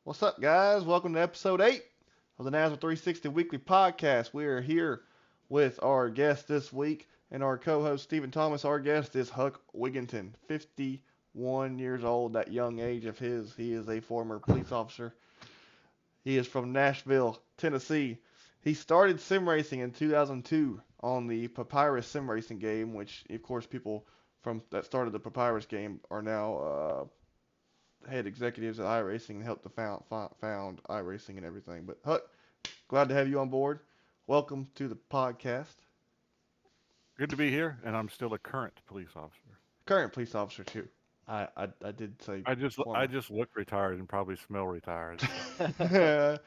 What's up, guys? Welcome to episode 8 of the NASRA 360 Weekly Podcast. We are here with our guest this week and our co host, Stephen Thomas. Our guest is Huck Wigginton, 51 years old, that young age of his. He is a former police officer. He is from Nashville, Tennessee. He started sim racing in 2002 on the Papyrus sim racing game, which, of course, people from that started the Papyrus game are now head executives at iRacing and helped to found iRacing and everything. But Huck, glad to have you on board. Welcome to the podcast. Good to be here, and I'm still a current police officer. Current police officer too. I did say I former. just look retired and probably smell retired. So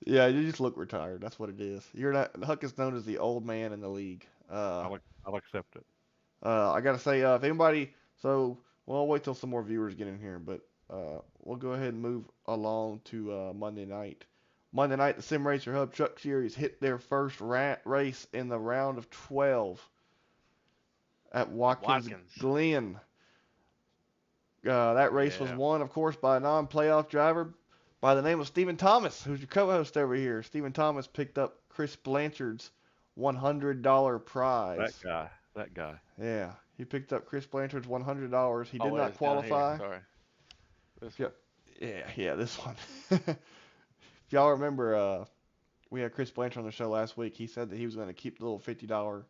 Yeah, you just look retired. That's what it is. You're not. Huck is known as the old man in the league. I'll accept it. I gotta say, if anybody, so well, I'll wait till some more viewers get in here, but we'll go ahead and move along to Monday night. Monday night, the Sim Racer Hub Truck Series hit their first race in the round of 12 at Watkins Watkins. Glen. That race was Yeah. won, of course, by a non-playoff driver by the name of Stephen Thomas, who's your co-host over here. Stephen Thomas picked up Chris Blanchard's $100 That prize. guy, that guy. Yeah, he picked up Chris Blanchard's $100. He Oh, did wait, not it's down here. qualify. Sorry. This one. Yep. Yeah, this one. If y'all remember, we had Chris Blanchard on the show last week. He said that he was going to keep the little $50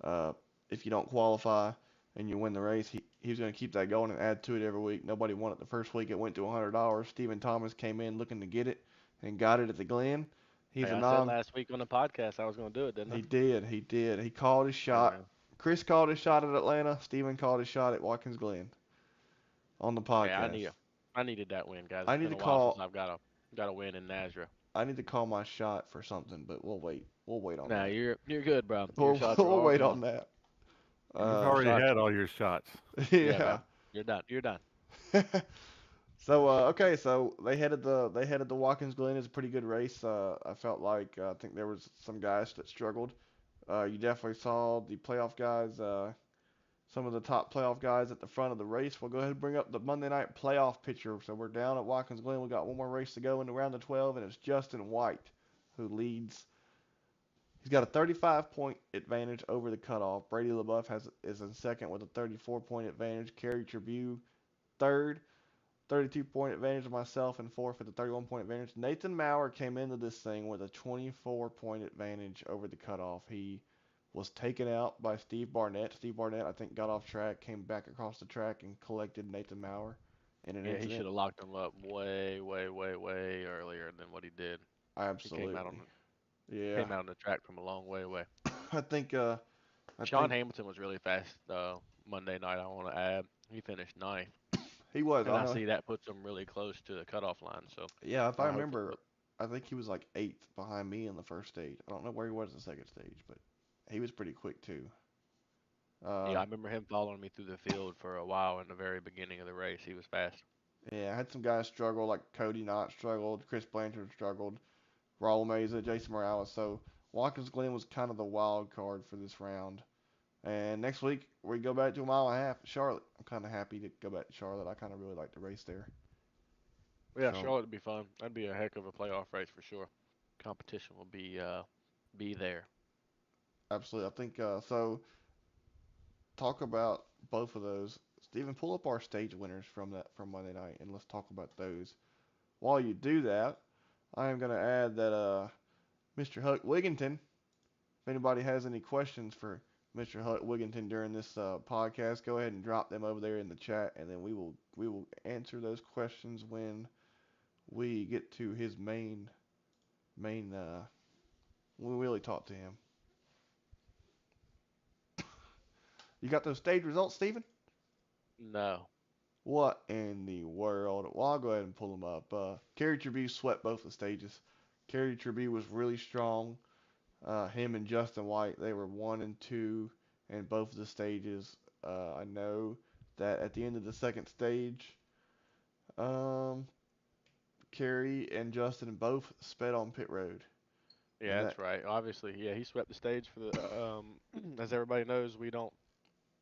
uh, if you don't qualify and you win the race. He was going to keep that going and add to it every week. Nobody won it the first week. It went to $100. Stephen Thomas came in looking to get it and got it at the Glen. He's Hey, a I said non. last week on the podcast I was going to do it, didn't I? He did. He did. He called his Hey, shot. man. Chris called his shot at Atlanta. Stephen called his shot at Watkins Glen on the Hey, podcast. I needed that win, guys. I It's need been to a while since call. I've got a win in NASRA. I need to call my shot for something, but we'll wait. We'll wait on Nah, that. you're good, bro. Your We'll, shots are we'll all wait good. on that. You've Your already shots. had all your shots. Yeah, Yeah. man. You're done. You're done. So okay, so they headed the Watkins Glen. Is a pretty good race. I felt like I think there was some guys that struggled. You definitely saw the playoff guys. Some of the top playoff guys at the front of the race. We'll go ahead and bring up the Monday night playoff picture. So we're down at Watkins Glen. We got one more race to go in the round of 12, and it's Justin White who leads. He's got a 35-point advantage over the cutoff. Brady LaBeouf is in second with a 34-point advantage. Kerry Tribune third, 32-point advantage of myself, and fourth with a 31-point advantage. Nathan Maurer came into this thing with a 24-point advantage over the cutoff. He was taken out by Steve Barnett. Steve Barnett, I think, got off track, came back across the track, and collected Nathan Maurer in an Yeah, he incident. should have locked him up way, way, way, way earlier than what he did. He Absolutely. Yeah. came out on the track from a long way away. I think uh I Sean think Hamilton was really fast Monday night. I want to add, he finished ninth. he was. And I I know. see that puts him really close to the cutoff line. So Yeah, if I I hope he remember, put. I think he was like eighth behind me in the first stage. I don't know where he was in the second stage, but he was pretty quick too. Yeah, I Um, remember him following me through the field for a while in the very beginning of the race. He was fast. yeah, I had some guys struggle, like Cody Knott struggled, Chris Blanchard struggled, Raul Meza, Jason Morales. So Watkins Glen was kind of the wild card for this round. And next week we go back to a mile and a half, Charlotte. I'm kind of happy to go back to Charlotte. I kind of really like the race there. Yeah, So Charlotte would be fun. That'd be a heck of a playoff race for sure. Competition will be there. absolutely, I think so. Talk about both of those. Stephen, pull up our stage winners from Monday night, and let's talk about those. While you do that, I am going to add that Mr. Huck Wigginton, if anybody has any questions for Mr. Huck Wigginton during this podcast, go ahead and drop them over there in the chat, and then we will answer those questions when we get to his main when we really talk to him. You got those stage results, Stephen? No. What in the world? Well, I'll go ahead and pull them up. Kerry Tribune swept both the stages. Kerry Tribune was really strong. Him and Justin White, they were one and two in both of the stages. I know that at the end of the second stage, um, Kerry and Justin both sped on pit road, and Yeah, that that's right. Obviously, yeah, he swept the stage for the. As everybody knows, we don't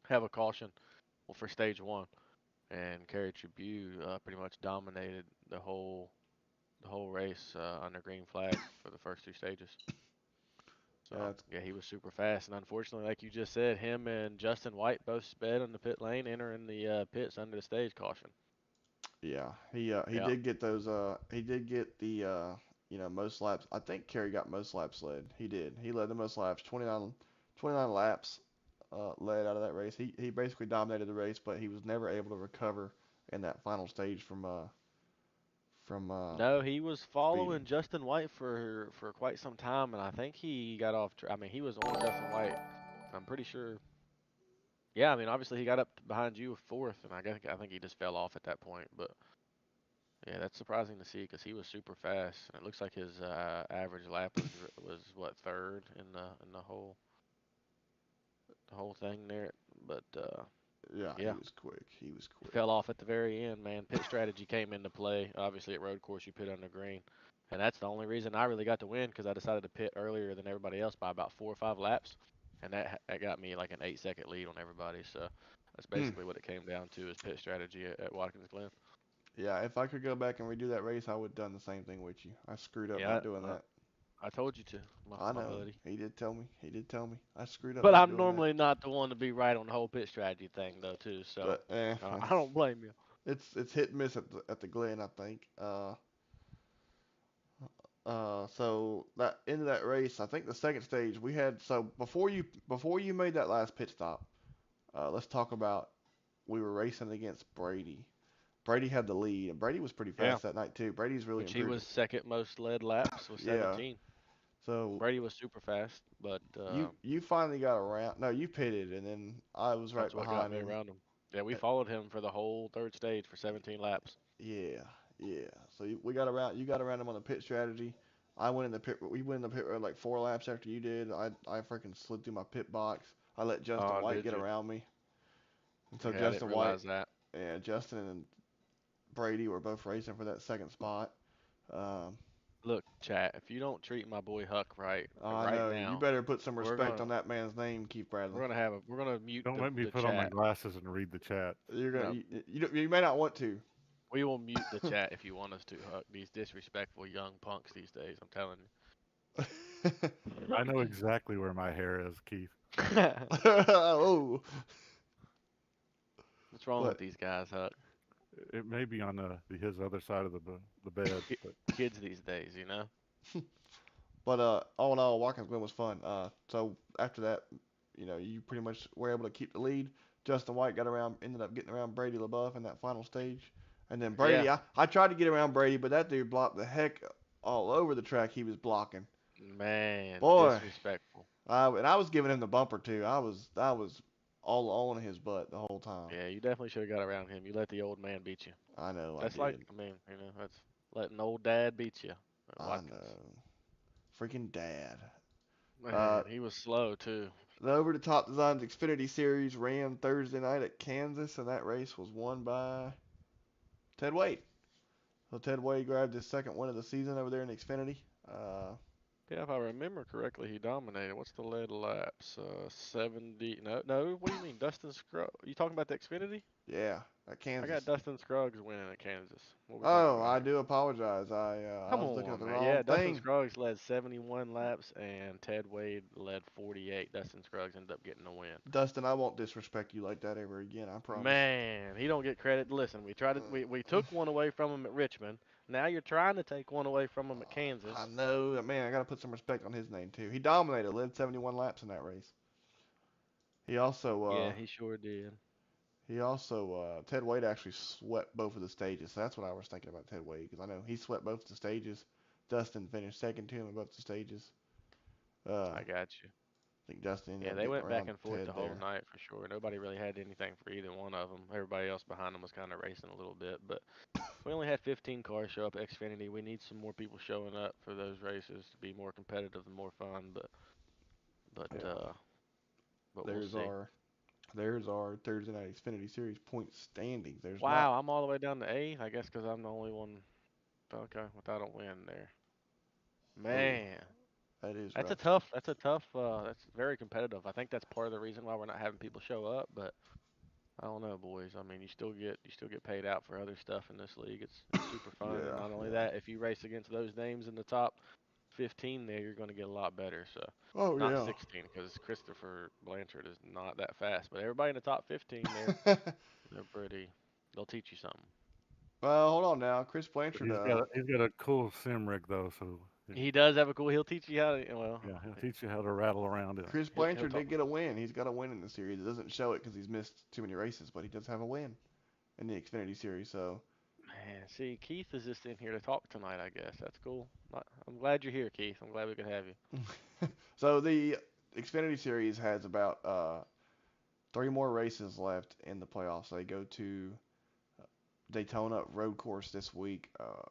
have a caution for stage one, and Kerry Tribune pretty much dominated the whole the whole race under green flag for the first two stages. So That's yeah, he was super fast, and unfortunately, like you just said, him and Justin White both sped on the pit lane, entering the pits under the stage caution. yeah. He Yeah. did get those he did get the most laps. I think Kerry got most laps led. He did. He led the most laps, 29 laps led out of that race. He basically dominated the race, but he was never able to recover in that final stage from No, he was speeding. following Justin White for quite some time, and I think he got off. I mean, he was on Justin White. I'm pretty sure. Yeah, I mean, obviously he got up behind you with fourth, and I think he just fell off at that point. But yeah, that's surprising to see because he was super fast, and it looks like his average lap was what third in the whole thing there. But Yeah, he yeah, was quick. He was he quick. fell off at the very end, man. Pit strategy came into play. Obviously, at road course, you pit under green. And that's the only reason I really got to win because I decided to pit earlier than everybody else by about 4 or 5 laps. And that got me like an 8-second lead on everybody. So that's Hmm. basically what it came down to is pit strategy at Watkins Glen. Yeah, if I could go back and redo that race, I would have done the same thing with you. I screwed up Yeah, not doing that. I told you to, I my know. buddy. He did tell me. He did tell me. I screwed up But not I'm doing that. normally not the one to be right on the whole pit strategy thing, though, too. So But I don't blame you. it's hit and miss at the Glen, I think. So that into that race, I think the second stage we had. So before you made that last pit stop, let's talk about we were racing against Brady. Brady had the lead, and Brady was pretty Yeah, fast that night too. Brady's really which he improved. was second most led laps with Yeah. 17. So Brady was super fast, but you finally got around. No, you pitted, and then I was right that's what got behind me him. around him. Yeah, we Uh, followed him for the whole third stage for 17 laps. Yeah, yeah. So we got around. You got around him on the pit strategy. I went in the pit. We went in the pit road like 4 laps after you did. I freaking slid through my pit box. I let Justin Oh, White did get you? around me. And so Yeah, I didn't Justin White realize that. and Justin and Brady were both racing for that second spot. Um, Look, chat, if you don't treat my boy Huck right I right know you now, better put some we're respect gonna on that man's name, Keith Bradley. we're gonna mute Don't make me the put on my chat. glasses and read the chat. You're gonna No, you may not want to. we will mute the chat if you want us to, Huck. These disrespectful young punks these days, I'm telling I know exactly where my hair is, Keith. you. Oh, What's wrong with but these guys, Huck? It may be on his other side of the bed, Ki- but Kids these days, you know? all in all, Watkins Glen was fun. So after that, you pretty much were able to keep the lead. Justin White ended up getting around Brady LaBeouf in that final stage, and then Yeah, Brady, I tried to get around Brady, but that dude blocked the heck all over the track. He was blocking, man, boy. disrespectful. And I was giving him the bumper too. I was all on his butt the whole time. Yeah, you definitely should have got around him. You let the old man beat you. I know I That's like, did. I mean, that's letting old dad beat you. I Watkins. know. Freaking dad. Uh, Man, he was slow too. the Over the Top Designs Xfinity Series ran Thursday night at Kansas, and that race was won by Ted Wade. So Ted Wade grabbed his second win of the season over there in Xfinity. Yeah, if I remember correctly, he dominated. What's the lead laps? 70. No, no. What do you mean, Dustin Scruggs? You talking about the Xfinity? Yeah, at I got Kansas. Dustin Scruggs winning at Kansas. What we talking Oh, about I here? do apologize. I Come was looking at on, the man. wrong Yeah, Dustin thing. Scruggs led 71 laps, and Ted Wade led 48. Dustin Scruggs ended up getting the win. Dustin, I won't disrespect you like that ever again. I promise. Man, he don't get credit. Listen, we took one away from him at Richmond. Now you're trying to take one away from him at I Kansas. know, man. I gotta put some respect on his name too. He dominated, led 71 laps in that race. He also, Yeah, he sure did. Ted Wade actually swept both of the stages. So that's what I was thinking about Ted Wade because I know he swept both the stages. Dustin finished second to him in both the stages. I I got you. think Dustin ended Yeah, up they getting went back around and forth Ted the whole there. night for sure. Nobody really had anything for either one of them. Everybody else behind them was kind of racing a little bit, but we only had 15 cars show up at Xfinity. We need some more people showing up for those races to be more competitive and more fun, but Yeah. uh but we'll There's see. our there's our Thursday night Xfinity Series point standings. There's not. Wow, I'm all the way down to A, I guess, because I'm the only one. Okay, without a win there. Oh, Man, that is that's a rough. tough. That's very competitive. I think that's part of the reason why we're not having people show up. But I don't know, boys. I mean, you still get paid out for other stuff in this league. It's super fun, and Yeah, not only yeah. that, if you race against those names in the top 15, there you're going to get a lot better. So Oh not yeah. 16 because Christopher Blanchard is not that fast, but everybody in the top 15, they're pretty. They'll teach you something. Well, hold on now, Chris But Blanchard. he's got a cool sim rig though, so He does have a cool. He'll teach you how to. Well, yeah, he'll teach you how to rattle around it. Chris he'll Blanchard talk. did get a win. He's got a win in the series. It doesn't show it because he's missed too many races, but he does have a win in the Xfinity series. So, Man, see, Keith is just in here to talk tonight. I guess that's cool. I'm glad you're here, Keith. I'm glad we could have you. so the Xfinity series has about 3 more races left in the playoffs. They go to Daytona road course this week.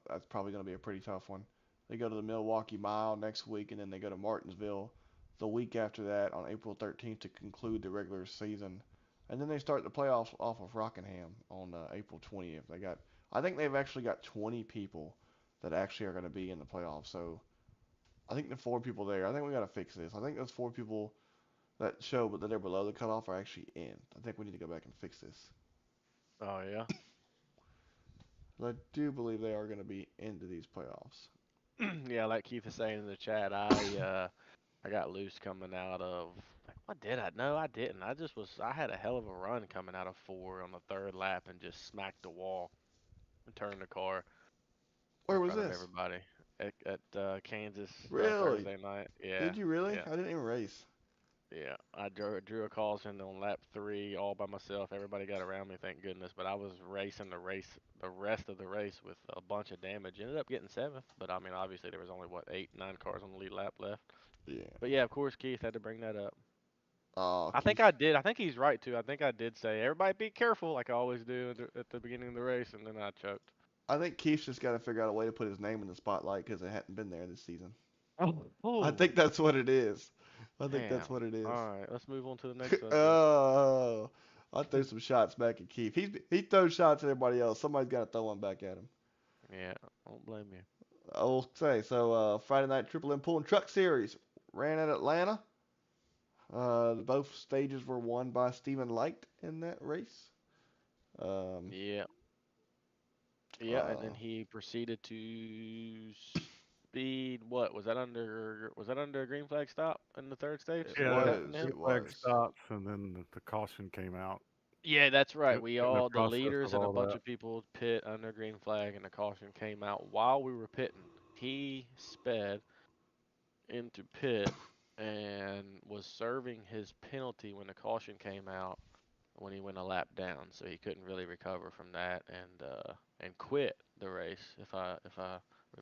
That's probably going to be a pretty tough one. They go to the Milwaukee Mile next week, and then they go to Martinsville the week after that on April 13th to conclude the regular season. And then they start the playoffs off of Rockingham on April 20th. I think they've actually got 20 people that actually are going to be in the playoffs. So I think the 4 people there, I think we got to fix this. I think those 4 people that show but that they're below the cutoff are actually in. I think we need to go back and fix this. Oh yeah. I do believe they are going to be into these playoffs. Yeah, like Keith is saying in the chat, I got loose coming out of. Like, what did I? No, I didn't. I had a hell of a run coming out of 4 on the third lap and just smacked the wall and turned the car in Where was front of this? everybody at Kansas Really? Thursday night. Yeah, Did you really? yeah, I didn't even race. yeah. I drew a caution on lap 3 all by myself. Everybody got around me, thank goodness. But I was racing the rest of the race with a bunch of damage. Ended up getting 7th, but I mean, obviously there was only what 8, 9 cars on the lead lap left. Yeah. But yeah, of course, Keith had to bring that up. Oh, I think Keith. I did. I think he's right too. I think I did say everybody be careful, like I always do at the beginning of the race, and then I choked. I think Keith's just got to figure out a way to put his name in the spotlight because it hadn't been there this season. I Oh, think that's what it is. I think damn. that's what it is. All right, let's move on to the next subject. Oh, I threw some shots back at Keith. He throws shots at everybody else. Somebody's got to throw one back at him. Yeah, I don't blame you. I will say so. Friday night Triple M Pool and Truck Series ran at Atlanta. Both stages were won by Stephen Light in that race. Um, Yeah, yeah, and then uh, he proceeded to speed. What was that under? Was that under a green flag stop in the third stage? it That Yeah, what that happened to was. him? It flag was. stops, and then the caution came out. Yeah, that's right. In, We in the all, the process leaders of and a all bunch that, of people pit under green flag, and the caution came out while we were pitting. He sped into pit and was serving his penalty when the caution came out when he went a lap down, so he couldn't really recover from that and quit the race if I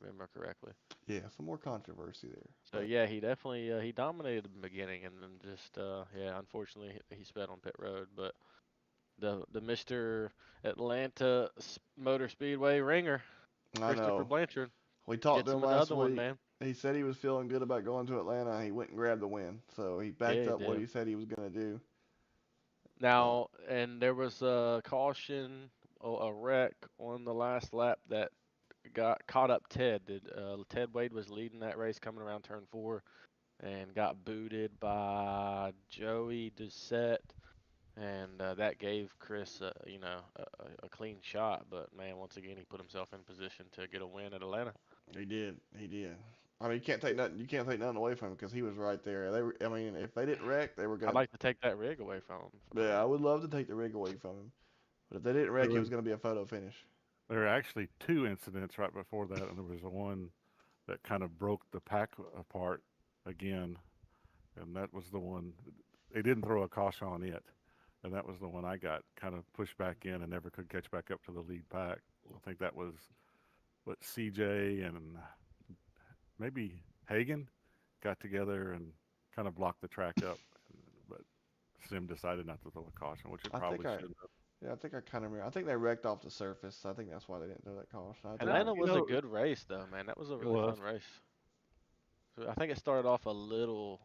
remember correctly. Yeah, some more controversy there, So but yeah, he definitely he dominated the beginning and then just yeah, unfortunately he sped on pit road, but the Mr. Atlanta Motor Speedway ringer, I Christopher know. Blanchard, We talked gets to him him last another one, week. man. He said he was feeling good about going to Atlanta. He went and grabbed the win, so he backed Yeah, he up what did. he said he was gonna do. Uh, Now, and there was a caution, a wreck on the last lap that got caught up Ted. Ted Wade was leading that race coming around turn 4 and got booted by Joey Doucette, and that gave Chris, a clean shot. But man, once again, he put himself in position to get a win at Atlanta. he did. He did. I mean, you can't take nothing. You can't take nothing away from him because he was right there. I mean, if they didn't wreck, they were I'd gonna. like to take that rig away from him for the Yeah, I win. would love to take the rig away from him. But if they didn't there wreck, it was was gonna be a photo finish. there were actually 2 incidents right before that, and there was one that kind of broke the pack apart again, and that was the one they didn't throw a caution on it, and that was the one I got kind of pushed back in and never could catch back up to the lead pack. I think that was what CJ and maybe Hagen got together and kind of blocked the track up, but Sim decided not to throw a caution, which it I think probably I. should have. Yeah, I think I kind of remember. I think they wrecked off the surface. So I think that's why they didn't throw that caution. I think. Well, Atlanta you was a know, good race though, man. That was a it really was. fun race. So I think it started off a little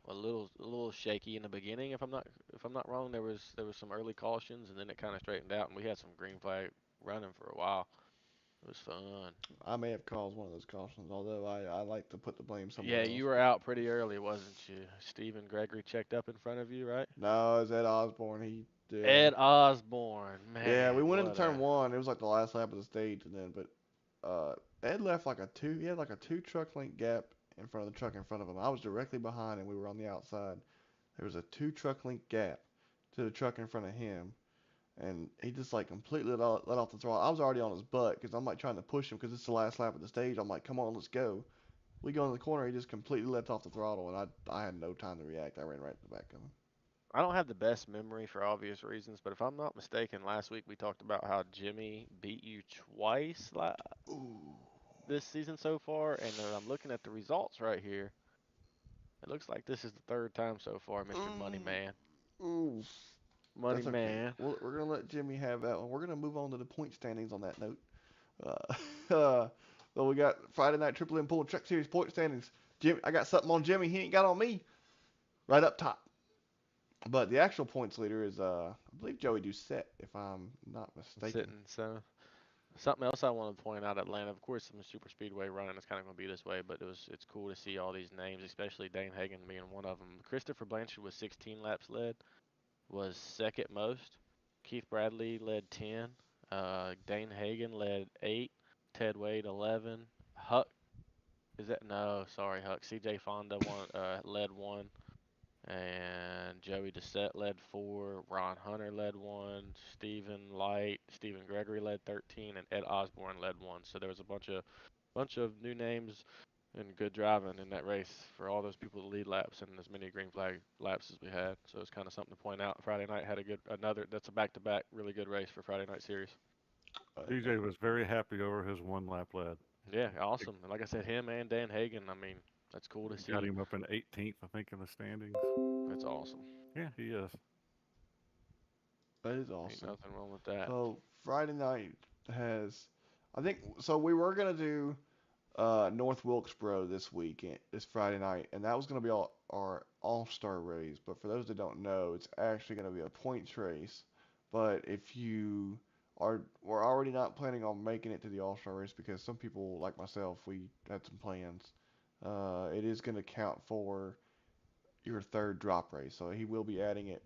shaky in the beginning. If I'm not wrong, there was some early cautions, and then it kind of straightened out, and we had some green flag running for a while. It was fun. I may have caused one of those cautions, although I like to put the blame somewhere Yeah, else. you were out pretty early, wasn't you? Stephen Gregory checked up in front of you, right? No, it was Ed Osborne. He did. Ed Osborne, Yeah, we man, went into what turn a one. It was like the last lap of the stage, and then Ed left like a two. He had like a two truck length gap in front of the truck in front of him. I was directly behind, and we were on the outside. There was a two truck length gap to the truck in front of him, and he just like completely let off the throttle. I was already on his butt because I'm like trying to push him because it's the last lap of the stage. I'm like, come on, let's go. We go in the corner. He just completely let off the throttle, and I had no time to react. I ran right to the back of him. I don't have the best memory for obvious reasons, but if I'm not mistaken, last week we talked about how Jimmy beat you twice Ooh. this season so far, and I'm looking at the results right here. It looks like this is the third time so far, Mr. Money Man. Ooh. Money That's okay. Man. We're gonna let Jimmy have that one. We're gonna move on to the point standings on that note. So we got Friday night Triple M Pool Truck Series point standings. Jimmy, I got something on Jimmy. He ain't got on me. Right up top. But the actual points leader is I believe Joey Doucette, if I'm not mistaken. Sitting so. Something else I want to point out, Atlanta. Of course, I'm a super speedway running. It's kind of going to be this way, but it's cool to see all these names, especially Dane Hagen being one of them. Christopher Blanchard with 16 laps led was second most. Keith Bradley led 10. Dane Hagen led 8. Ted Wade 11. Huck is that no? Sorry, Huck. C.J. Fonda led 1. And Joey Doucette led 4, Ron Hunter led 1, Stephen Gregory led 13, and Ed Osborne led 1. So there was a bunch of new names and good driving in that race for all those people to lead laps and as many green flag laps as we had. So it's kind of something to point out. Friday night had that's a back-to-back really good race for Friday night series. DJ was very happy over his one lap lead. Yeah, awesome. And like I said, him and Dan Hagen, I mean, that's cool to see. Got him up in 18th, I think, in the standings. That's awesome. Yeah, he is. That is Ain't awesome. nothing wrong with that. So Friday night has, I think, so we were gonna do North Wilkesboro this Friday night, and that was gonna be our all-star race. But for those that don't know, it's actually gonna be a points race. But if we're already not planning on making it to the all-star race because some people, like myself, we had some plans. It is gonna count for your third drop race, so he will be adding it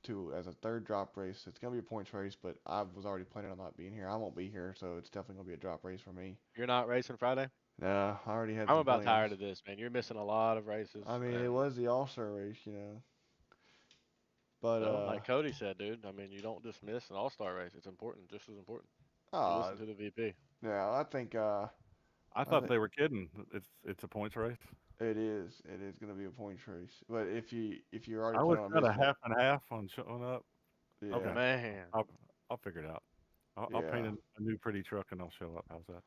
to as a third drop race. It's gonna be a points race, but I was already planning on not being here. I won't be here, so it's definitely gonna be a drop race for me. You're not racing Friday? Nah, I already had I'm some about plans. tired of this, man. You're missing a lot of races. I mean, it And was the All-Star race. But well, like Cody said, dude, I mean, you don't just miss an all-star race. It's important, just as important. You uh, listen to the VP. yeah, I think I I thought think they were kidding. It's a points race. it is. It is gonna be a points race. But if you're already I was planning on kind of missing it, half and half on showing up. yeah, Okay, Man, I'll I'll figure it out. I'll paint yeah. a new pretty truck and I'll show up. How's that?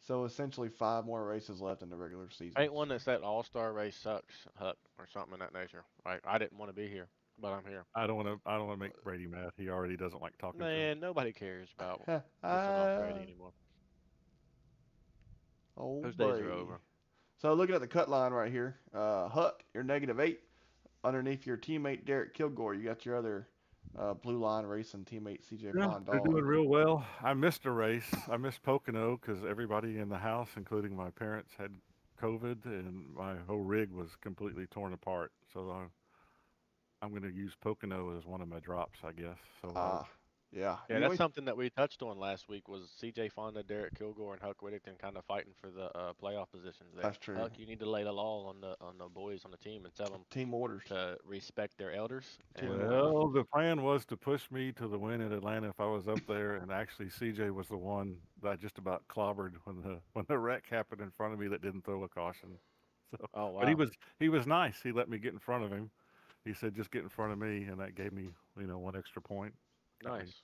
So essentially, 5 more races left in the regular season. ain't one that said all-star race sucks, Huck, or something of that nature. Like, I didn't want to be here, but I'm here. I don't want to make Brady mad. He already doesn't like talking to him. Man, nobody cares about pissing off Brady anymore. Oh, Those days are Brady. over. So looking at the cut line right here, Huck, you're -8. Underneath your teammate Derek Kilgore, you got your other BlueLine Racing teammate CJ Yeah, they're doing Fondal. real well. I missed a race. I missed Pocono because everybody in the house, including my parents, had COVID, and my whole rig was completely torn apart. So I'm going to use Pocono as one of my drops, I guess. So Ah, yeah. Yeah, that's something that we touched on last week was C.J. Fonda, Derek Kilgore, and Huck Wigginton kind of fighting for the playoff positions there. That's true. Huck, you need to lay the law on the boys on the team and tell them Team orders. to respect their elders. Team And, orders. well, the plan was to push me to the win in Atlanta if I was up there, and actually CJ was the one that I just about clobbered when the wreck happened in front of me that didn't throw a caution. So, oh but wow, he was nice. He let me get in front of him. He said just get in front of me, and that gave me one extra point. Got me. nice.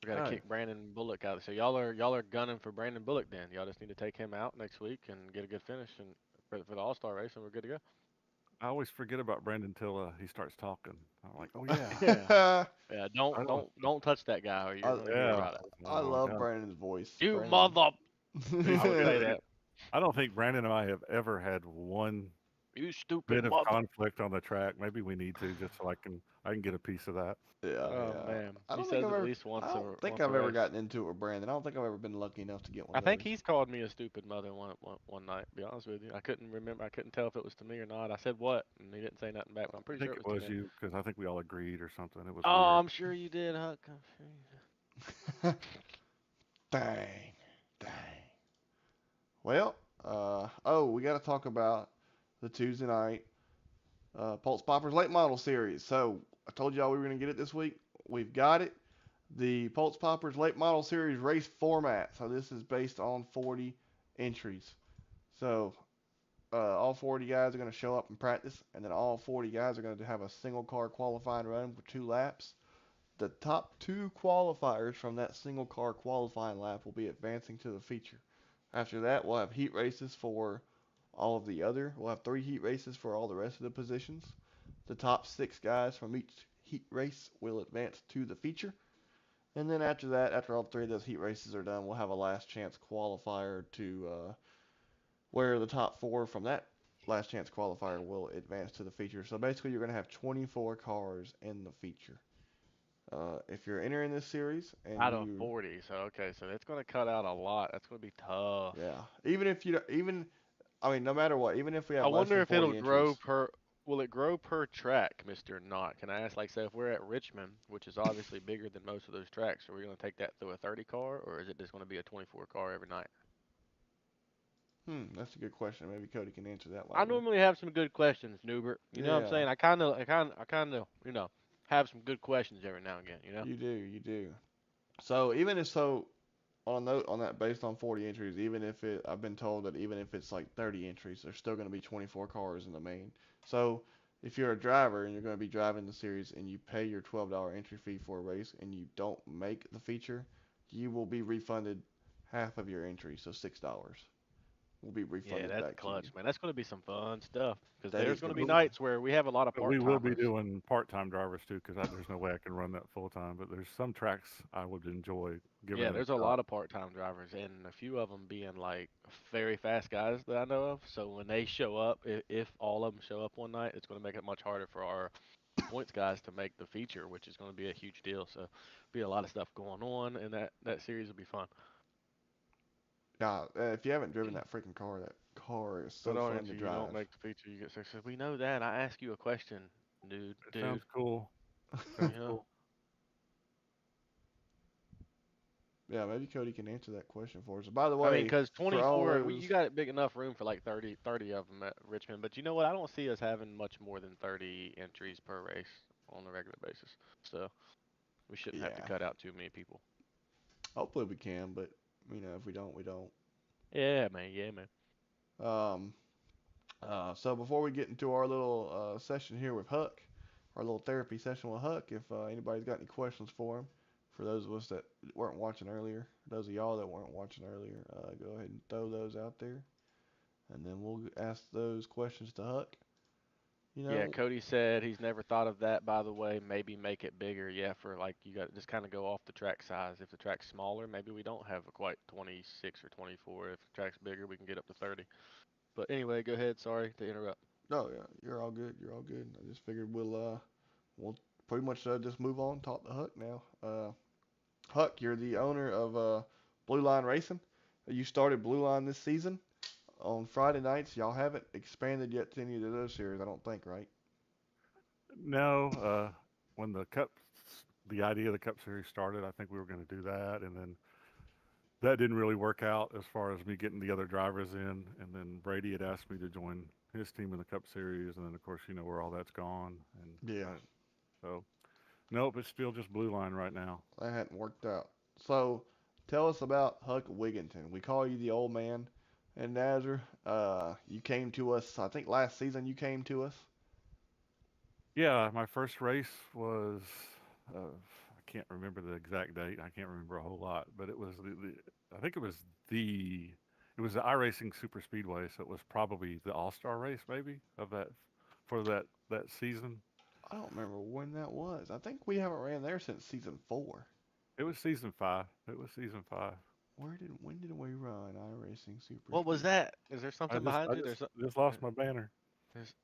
We got to Alright. kick Brandon Bullock out. So y'all are gunning for Brandon Bullock then. Y'all just need to take him out next week and get a good finish and for the All-Star race, and we're good to go. I always forget about Brandon till he starts talking. I'm like, oh yeah, Yeah. Yeah, I don't, don't touch that guy or you're I, gonna hear yeah. about it. I Oh my love God. Brandon's voice. You Brandon. mother. He's I would say good. that. I don't think Brandon and I have ever had one You stupid bit of mother. conflict on the track. Maybe we need to just so I can get a piece of that. Yeah, Oh yeah. man, I he don't think says I've it at ever. least I don't think once a I've ever race. gotten into it with Brandon. I don't think I've ever been lucky enough to get one I of think those. he's called me a stupid mother one night. To be honest with you, I couldn't remember. I couldn't tell if it was to me or not. I said what, and he didn't say nothing back. But I'm I pretty think sure it it was to was me. you because I think we all agreed or something. It was Oh, weird. I'm sure you did, Huck. I'm sure you did. Dang, dang. Well, we got to talk about the Tuesday night Pulse Poppers Late Model Series. So I told y'all we were gonna get it this week. We've got it. The Pulse Poppers Late Model Series race format. So this is based on 40 entries. So all 40 guys are going to show up and practice, and then all 40 guys are going to have a single car qualifying run for 2 laps. The top 2 qualifiers from that single car qualifying lap will be advancing to the feature. After that, we'll have heat races for all of the other. We'll have 3 heat races for all the rest of the positions. The top 6 guys from each heat race will advance to the feature. And then after that, after all 3 of those heat races are done, we'll have a last chance qualifier to where the top 4 from that last chance qualifier will advance to the feature. So basically, you're going to have 24 cars in the feature. If you're entering this series and Out of you, 40, so okay, so it's gonna cut out a lot. That's gonna be tough. yeah, even if you, even, I mean, no matter what, even if we I have less wonder than if it'll 40 grow entries, per. Will it grow per track, Mister Knott? Can I ask, like, say, if we're at Richmond, which is obviously bigger than most of those tracks, are we gonna take that through a 30 car, or is it just gonna be a 24 car every night? that's a good question. Maybe Cody can answer that I while we're, normally have some good questions, Newbert. You know what I'm yeah, saying? I kind of, have some good questions every now and again. You know? you do. So even if so, on a note on that, based on 40 entries, even if it, I've been told that even if it's like 30 entries, there's still going to be 24 cars in the main. So if you're a driver and you're going to be driving the series and you pay your $12 entry fee for a race and you don't make the feature, you will be refunded half of your entry, so $6 will be Yeah, refunded that's back to you. clutch, man. That's gonna be some fun stuff because That there's is gonna going be to But, be fun. nights where we have a lot of but we part will be timers. doing part-time drivers too because there's no way I can run that full-time. But there's some tracks I would enjoy giving Yeah, it there's a a shot. lot of part-time drivers, and a few of them being like very fast guys that I know of. So when they show up, if all of them show up one night, it's going to make it much harder for our points guys to make the feature, which is going to be a huge deal. So be a lot of stuff going on, and that series will be fun. Yeah, if you haven't driven that car is So so don't fun to answer. You don't drive. make the feature. You get 6. We know that. I ask you a question, dude. It sounds Dude. cool. You Sounds know. cool. Yeah, maybe Cody can answer that question for us. By the I mean, way, because for all 24, those, you got big enough room for like 30 of them at Richmond. But you know what? I don't see us having much more than 30 entries per race on a regular basis. So we shouldn't have to yeah, cut out too many people. hopefully we can, but if we don't, we don't. Yeah, man. Yeah, man. Um, so before we get into our little session here with Huck, our little therapy session with Huck, if anybody's got any questions for him, for those of us that weren't watching earlier, those of y'all that weren't watching earlier, go ahead and throw those out there, and then we'll ask those questions to Huck. You Yeah, know, Cody said he's never thought of that, by the way. Maybe make it bigger. Yeah, for like you got just kind of go off the track size. If the track's smaller, maybe we don't have a quite 26 or 24. If the track's bigger, we can get up to 30. But anyway, go ahead. Sorry to interrupt. no, yeah, you're all good. You're all good. I just figured we'll pretty much just move on, talk to Huck now. Huck, you're the owner of Blue Line Racing. You started Blue Line this season on Friday nights. Y'all haven't expanded yet to any of those series, I don't think, right? No, when the idea of the Cup Series started, I think we were going to do that, and then that didn't really work out as far as me getting the other drivers in. And then Brady had asked me to join his team in the Cup Series, and then of course you know where all that's gone. And Yeah, so nope, it's still just Blue Line right now. that hadn't worked out. So tell us about Huck Wigginton. We call you the old man. And Nazar, you came to us, I think last season you came to us. Yeah, my first race was I can't remember the exact date. I can't remember a whole lot, but it was I think it was the iRacing Super Speedway, so it was probably the All Star race maybe of that for that season. I don't remember when that was. I think we haven't ran there since season 4. It was season 5. It was season 5. When did we run iRacing Super What was Speed? that? Is there something behind I you? There's just lost my banner.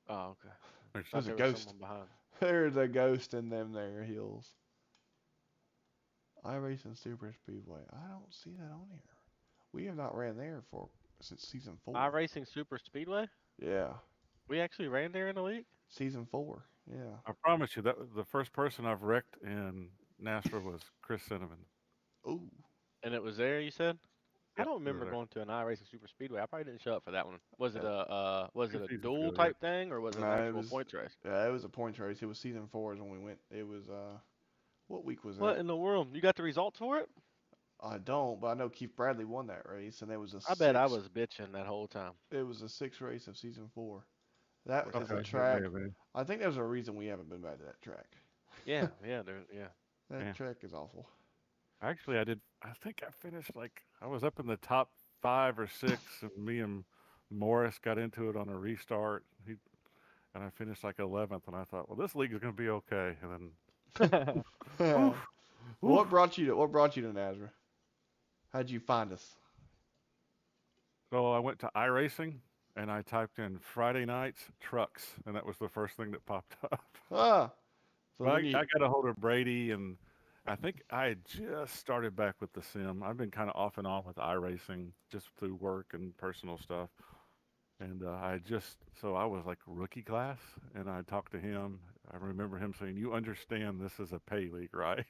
Oh, okay. There's, Thought There's a there was ghost. someone behind. There's a ghost in them there hills. iRacing Super Speedway. I don't see that on here. We have not ran there since season 4. iRacing Super Speedway? Yeah, We actually ran there in the league? season 4. Yeah. I promise you that the first person I've wrecked in NASRA was Chris Cinnamon. Ooh. And it was there, you said? I Yep, don't it was remember there. going to an iRacing Super Speedway. I probably didn't show up for that one. Was it Yeah. was Two it a seasons duel ago, yeah. type thing or was it an No, it actual was. points race? Yeah, it was a points race. It was season 4 is when we went. It was what week was What that? in the world? You got the results for it? I don't, but I know Keith Bradley won that race, and it was a I bet I six. was bitching that whole time. It was a 6 race of season 4. That Wish I is a Okay, was it may track. have been. I think there's a reason we haven't been back to that track. Yeah, yeah, there, yeah. That Yeah. track is awful. Actually, I did. I think I finished I was up in the top 5 or 6, and me and Morris got into it on a restart. And I finished 11th, and I thought, well, this league is going to be okay. And then, oof, oof. What brought you to Nazareth? How'd you find us? So I went to iRacing, and I typed in Friday nights trucks, and that was the first thing that popped up. Ah, so Well, then I got a hold of Brady, and I think I had just started back with the sim. I've been kind of off and on with iRacing just through work and personal stuff. And so I was rookie class, and I talked to him. I remember him saying, "You understand this is a pay league, right?"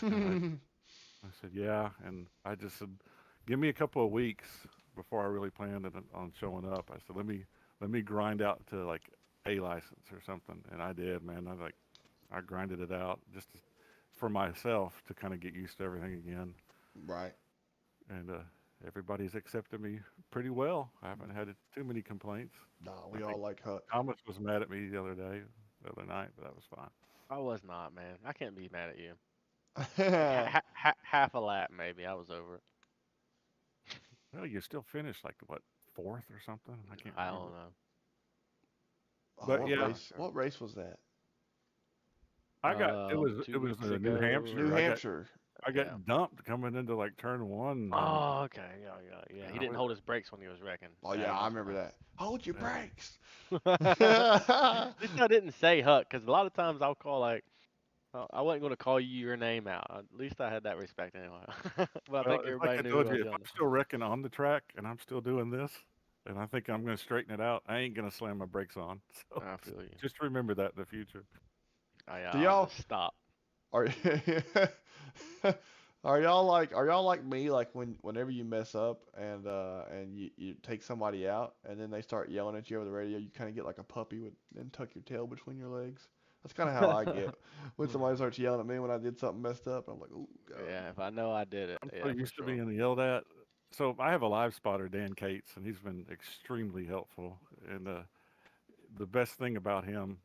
And I said, "Yeah." And I just said, "Give me a couple of weeks before I really planned on showing up." I said, let me grind out to a license or something." And I did, man. I grinded it out for myself to kind of get used to everything again. right. And everybody's accepted me pretty well. I haven't had too many complaints. Nah, I we think all like Huck. Thomas was mad at me the other night, but that was fine. I was not, man. I can't be mad at you. Like half a lap, maybe. I was over it. Well, you still finished what, fourth or something? I can't I remember. don't know. Oh, But what yeah, race? What race was that? it 2 was weeks New ago. New Hampshire. Hampshire. I Yeah. got dumped coming into turn 1, and Oh, okay. Yeah. He I didn't was, hold his brakes when he was wrecking. Oh yeah, I remember that. Hold your yeah. brakes. At least I didn't say Huck, because a lot of times I'll call I wasn't going to call you your name out. At least I had that respect anyway. But I Well, think it's like everybody I knew told who I you, was if yelling I'm still wrecking on the track and I'm still doing this, and I think I'm going to straighten it out, I ain't going to slam my brakes on. So at. I feel you. just remember that in the future. Do I'll y'all just stop. are are y'all like me, like whenever you mess up and you take somebody out and then they start yelling at you over the radio, you kind of get like a puppy and tuck your tail between your legs. That's kind of how I get when somebody starts yelling at me when I did something messed up. I'm like, oh god. Yeah, if I know I did it, I'm so yeah, for used to sure. being yelled at. So I have a live spotter, Dan Cates, and he's been extremely helpful. And the best thing about him,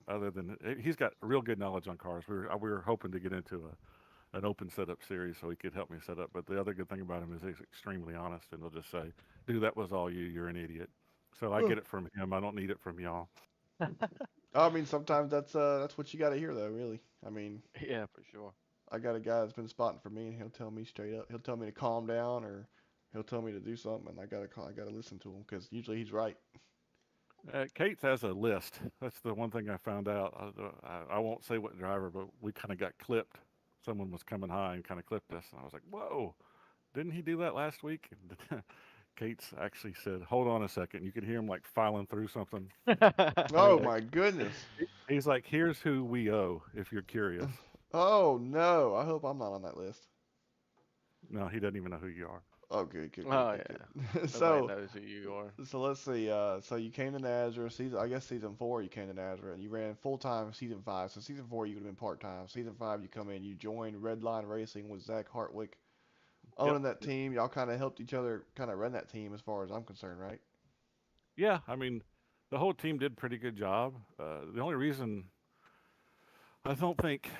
other than he's got real good knowledge on cars. We were hoping to get into an open setup series so he could help me set up. But the other good thing about him is he's extremely honest, and he'll just say, "Dude, that was all you. You're an idiot." So I Huh. get it from him. I don't need it from y'all. I mean, sometimes that's what you got to hear though. Really, I mean, Yeah, for sure. I got a guy that's been spotting for me, and he'll tell me straight up. He'll tell me to calm down, or he'll tell me to do something, and I gotta listen to him because usually he's right. Cates has a list. That's the one thing I found out. I won't say what driver, but we kind of got clipped. Someone was coming high and kind of clipped us, and I was like, "Whoa, didn't he do that last week?" And Cates actually said, "Hold on a second." You could hear him filing through something. I was Oh like, my goodness. he's like, "Here's who we owe, if you're curious." Oh no, I hope I'm not on that list. No, he doesn't even know who you are. Oh, good, good, good, Oh good, yeah, good. nobody So, knows who you are. so let's see. So you came to Nazareth. I guess season 4 you came to Nazareth, and you ran full time season 5. So season 4 you would have been part time. Season 5 you come in, you joined Redline Racing with Zach Hartwick Yep. owning that team. Y'all kind of helped each other kind of run that team as far as I'm concerned, right? Yeah, I mean, the whole team did a pretty good job. The only reason I don't think,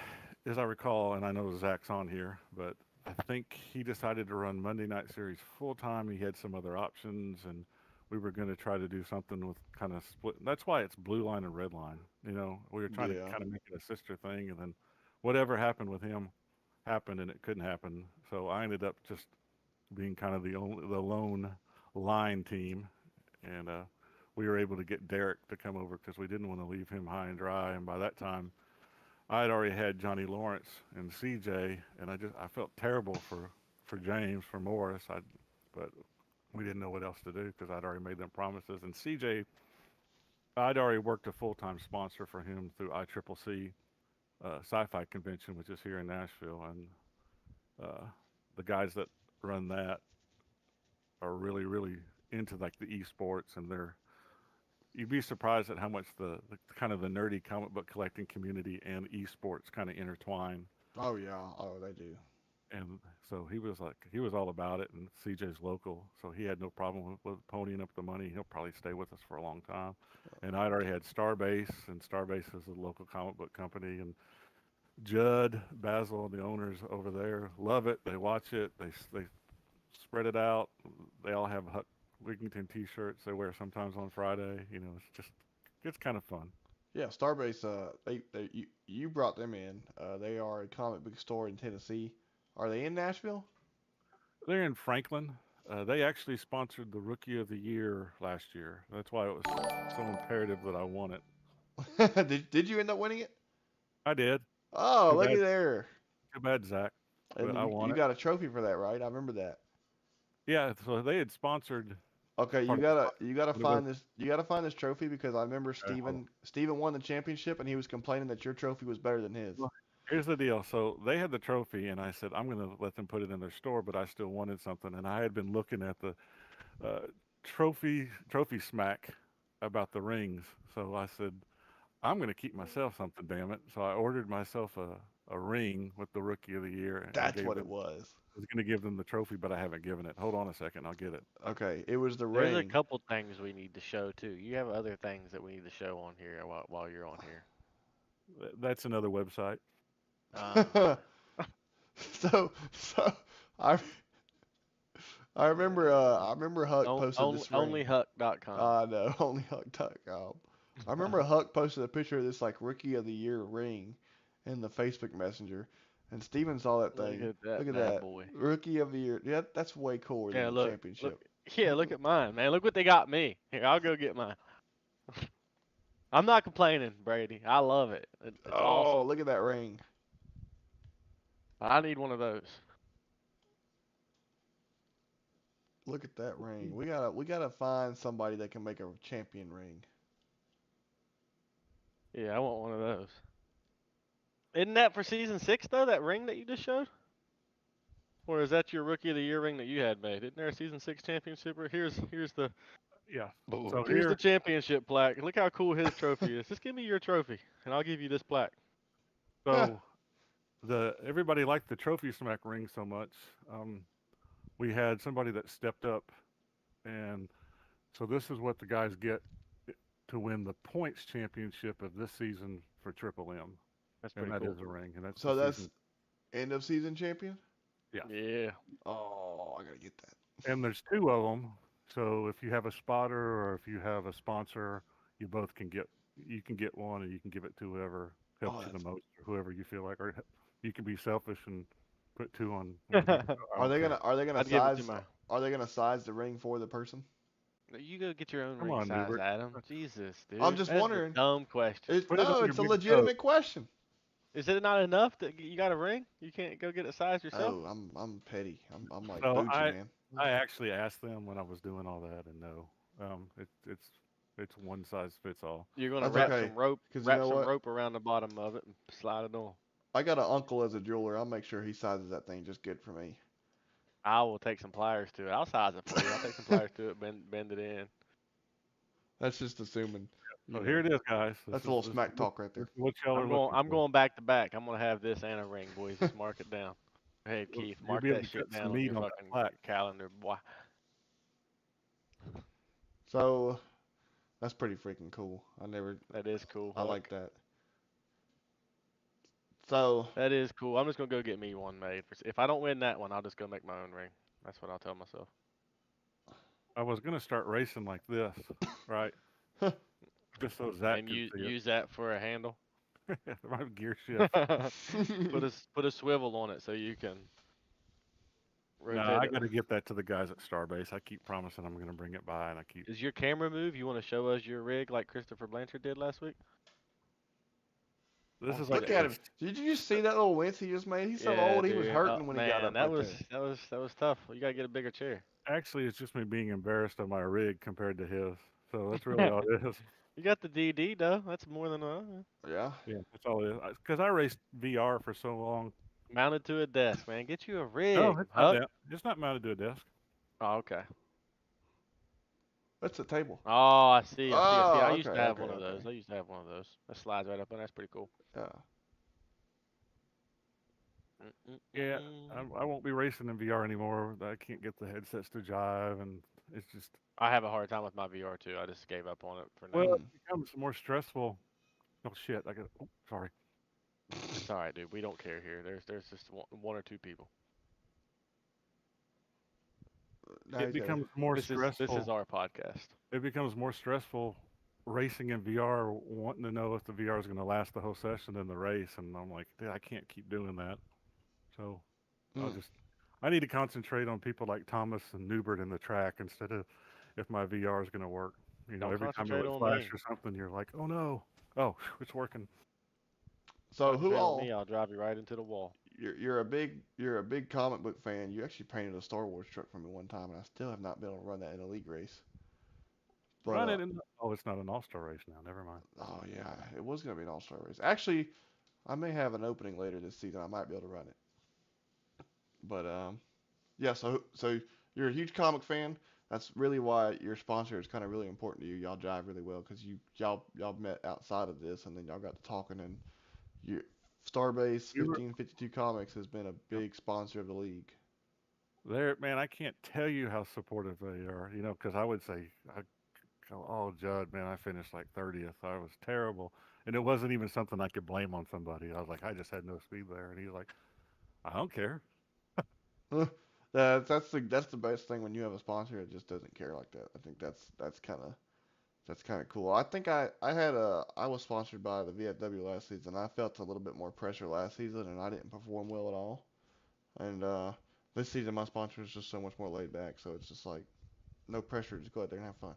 as I recall, and I know Zach's on here, but I think he decided to run Monday Night Series full time. He had some other options, and we were going to try to do something with kind of split. That's why it's Blue Line and Red Line. We were trying to Yeah. kind of make it a sister thing, and then whatever happened with him happened, and it couldn't happen. So I ended up just being kind of the lone line team, and we were able to get Derek to come over because we didn't want to leave him high and dry. And by that time, I had already had Johnny Lawrence and CJ, and I felt terrible for James, for Morris. But we didn't know what else to do because I'd already made them promises. And CJ, I'd already worked a full-time sponsor for him through ICCC Sci-Fi Convention, which is here in Nashville, and the guys that run that are really, really into like the esports, and you'd be surprised at how much the kind of the nerdy comic book collecting community and esports kind of intertwine. Oh yeah, oh they do. And so he was all about it, and CJ's local, so he had no problem with ponying up the money. He'll probably stay with us for a long time. And I'd already had Starbase, and Starbase is a local comic book company, and Judd, Basil, the owners over there love it. They watch it. They spread it out. They all have Huck Wigginton T-shirts they wear sometimes on Friday. It's kind of fun. Yeah, Starbase. You brought them in. They are a comic book store in Tennessee. Are they in Nashville? They're in Franklin. They actually sponsored the Rookie of the Year last year. That's why it was so imperative that I won it. Did you end up winning it? I did. Oh, Too looky bad. there. Too bad, Zach. And But I won you it. got a trophy for that, right? I remember that. Yeah, so they had sponsored. Okay, part you of the gotta you gotta what it find was. this trophy because I remember Steven won the championship and he was complaining that your trophy was better than his. Well, here's the deal. So they had the trophy, and I said I'm going to let them put it in their store, but I still wanted something, and I had been looking at the uh, trophy smack about the rings. So I said I'm going to keep myself something, damn it. So I ordered myself a ring with the Rookie of the Year, and That's gave what it them. was. I was going to give them the trophy, but I haven't given it. Hold on a second, I'll get it. Okay, it was the There's a ring. couple things we need to show too. You have other things that we need to show on here while you're on here. That's another website. Uh, So I I remember Huck posted this ring. onlyhuck.com. No, only Huck.com. I remember Huck posted a picture of this like Rookie of the Year ring in the Facebook Messenger, and Steven saw that Look thing. at that Look at bad that boy. Rookie of the Year. Yeah, that's way cooler Yeah, than the look, championship. yeah, look at mine, man. Look what they got me. Here, I'll go get mine. I'm not complaining, Brady. I love it. It's Oh, awesome. look at that ring. I need one of those. Look at that ring. We gotta find somebody that can make a champion ring. Yeah, I want one of those. Isn't that for season 6 though? That ring that you just showed? Or is that your Rookie of the Year ring that you had made? Isn't there a season 6 championship? Here's the Yeah. So here's the here, championship plaque. Look how cool his trophy is. Just give me your trophy, and I'll give you this plaque. so everybody liked the trophy smack ring so much. We had somebody that stepped up, and so this is what the guys get to win the points championship of this season for Triple M, That's and pretty that cool. is a ring, and that's So the that's season. end of season champion. Yeah, Yeah. Oh, I gotta get that. and there's two of them. So if you have a spotter or if you have a sponsor, you both can get one, and you can give it to whoever Oh, helps you that's. the most, or whoever you feel like, or you can be selfish and put two on one of the. I Are don't they care. gonna are they gonna I'd give it to size my. are they gonna size the ring for the person? You go get your own Come ring on, size, Newbert. Adam. Jesus, dude. I'm just That's wondering. a dumb question. Put it No, on your it's a big toe. legitimate question. Is it not enough that you got a ring? You can't go get it sized yourself? Oh, I'm petty. I'm like So Bucci, man. I actually asked them when I was doing all that, and no, it's one size fits all. You're gonna That's wrap okay. some rope, 'Cause you know what? around the bottom of it and slide it on. I got an uncle as a jeweler. I'll make sure he sizes that thing just good for me. I will take some pliers to it. I'll size it for you. I'll take some pliers to it, bend it in. That's just assuming. So here it is, guys. That's a little smack talk right there. What y'all are looking I'm for. going back to back. I'm gonna have this and a ring, boys. Just mark it down. Hey Well, Keith, you'll mark be able that to shit cut some down on meat your on that fucking plaque. calendar, boy. So that's pretty freaking cool. That is cool. I Huck. like that. So That is cool. I'm just gonna go get me one made. If I don't win that one, I'll just go make my own ring. That's what I'll tell myself. I was gonna start racing like this, right? Just so Zach And could see use that for a handle. it. My gear shift. Put a swivel on it so you can. No, rotate I it. got to get that to the guys at Starbase. I keep promising I'm going to bring it by, and I keep. Is your camera move? You want to show us your rig like Christopher Blanchard did last week? I This want to is see like Look that at the rig. him. Did you just see that little wince he just made? He's so Yeah, old. He was dude. Oh hurting when he got man, up right there. that was tough. You gotta get a bigger chair. actually it's just me being embarrassed of my rig compared to his. So that's really all it is. You got the DD though. That's more than Yeah. Yeah, that's all it is. Because I raced VR for so long. mounted to a desk, man. Get you a No, rig, it's not Huck. that. It's not mounted to a desk. Oh, okay. That's the table. Oh, I see. I see. I see. I Oh, used okay, to have okay, one of okay. those. I used to have one of those. That slides right up, and that's pretty cool. Yeah. Yeah, Mm-mm-mm. I won't be racing in VR anymore. I can't get the headsets to jive, and it's just I have a hard time with my VR too. I just gave up on it for well, now. Mm. it becomes more stressful. Oh shit! I got. Oh, sorry. It's all right, dude. We don't care here. There's just one or two people. Now It he's got to. becomes more This is stressful. our podcast. It becomes more stressful racing in VR, wanting to know if the VR is going to last the whole session in the race, and I'm like, dude, I can't keep doing that. So I'll Mm. just. I need to concentrate on people like Thomas and Newbert in the track instead of if my VR is going to work. You know, Don't every time it concentrate would on flash me. or something, you're like, oh no, oh, it's working. So who Concentrate on me. all? I'll drive you right into the wall. You're a big comic book fan. You actually painted a Star Wars truck for me one time, and I still have not been able to run that in a league race. But Run it in. Oh, it's not an all-star race now. Never mind. oh yeah, it was gonna be an all-star race. Actually, I may have an opening later this season. I might be able to run it. But yeah. So you're a huge comic fan. That's really why your sponsor is kind of really important to you. Y'all jive really well because y'all met outside of this, and then y'all got to talking, and you Starbase You were 1552 Comics has been a yep, big sponsor of the league. there, man. I can't tell you how supportive they are. You know, because I would say, I go, oh, Judd, man, I finished like 30th. I was terrible, and it wasn't even something I could blame on somebody. I was like, I just had no speed there, and he's like, I don't care. That's the best thing when you have a sponsor that just doesn't care like that. I think that's kind of cool. I think I was sponsored by the VFW last season. I felt a little bit more pressure last season, and I didn't perform well at all. And this season my sponsor is just so much more laid back, so it's just like no pressure, just go out there and have fun.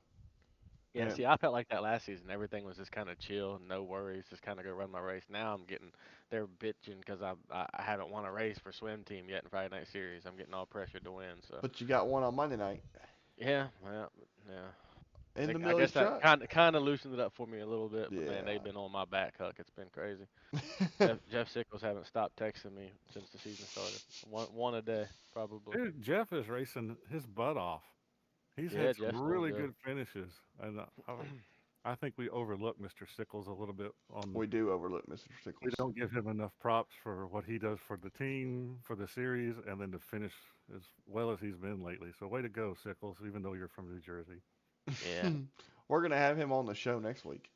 Yeah, And see, I felt like that last season. Everything was just kind of chill, no worries, just kind of go run my race. Now I'm getting, they're bitching because I haven't won a race for swim team yet in Friday Night Series. I'm getting all pressured to win. So but you got one on Monday night yeah, well, yeah. in the I guess Millie's that truck. kind of loosened it up for me a little bit. But man, they've Yeah. been on my back, Huck. It's been crazy. Jeff Sickles haven't stopped texting me since the season started. One a day probably. Dude, Jeff is racing his butt off. He's Yeah, had some Jeff's doing really good. good finishes, and I think we overlook Mr. Sickles a little bit on. We do overlook Mr. We Stickles. don't give him enough props for what he does for the team, for the series, and then to finish as well as he's been lately. So way to go, Sickles, even though you're from New Jersey. Yeah. We're gonna have him on the show next week.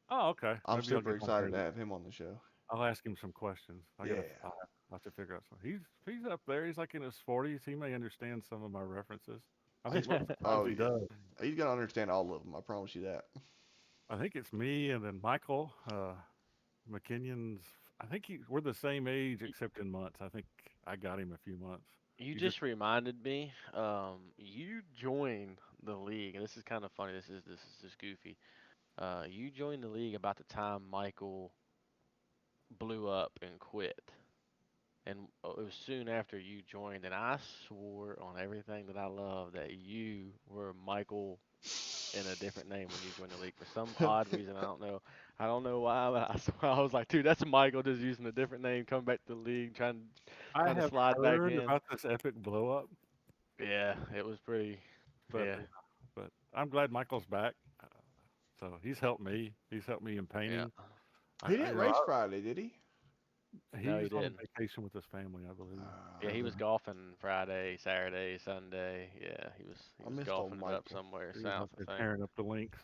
Oh, okay. I'm Maybe I'll super get on there excited to and have him on the show. I'll ask him some questions. Yeah. I'll have to figure out something. He's up there. He's like in his 40s. He may understand some of my references. I think most of the times Oh he yeah. does. He's gonna understand all of them. I promise you that. I think it's me and then Michael McKinnon's. I think we're the same age except in months. I think I got him a few months. You You just just reminded me. You joined the league, and this is kind of funny. This is just goofy. You joined the league about the time Michael blew up and quit, and it was soon after you joined. And I swore on everything that I love that you were Michael in a different name when you joined the league for some odd reason. I don't know. I don't know why, but I swear I was like, dude, that's Michael just using a different name, coming back to the league, I trying to have slide back heard in. about this epic blow up, Yeah, it was pretty. but Yeah, but I'm glad Michael's back. So he's helped me. He's helped me in yeah. painting. He didn't race Friday, did he? No, he He's on didn't. vacation with his family, I believe. Yeah, he Uh, was golfing Friday, Saturday, Sunday. Yeah, he I was missed old golfing it up Michael. somewhere He was south, out I there think. tearing up the links.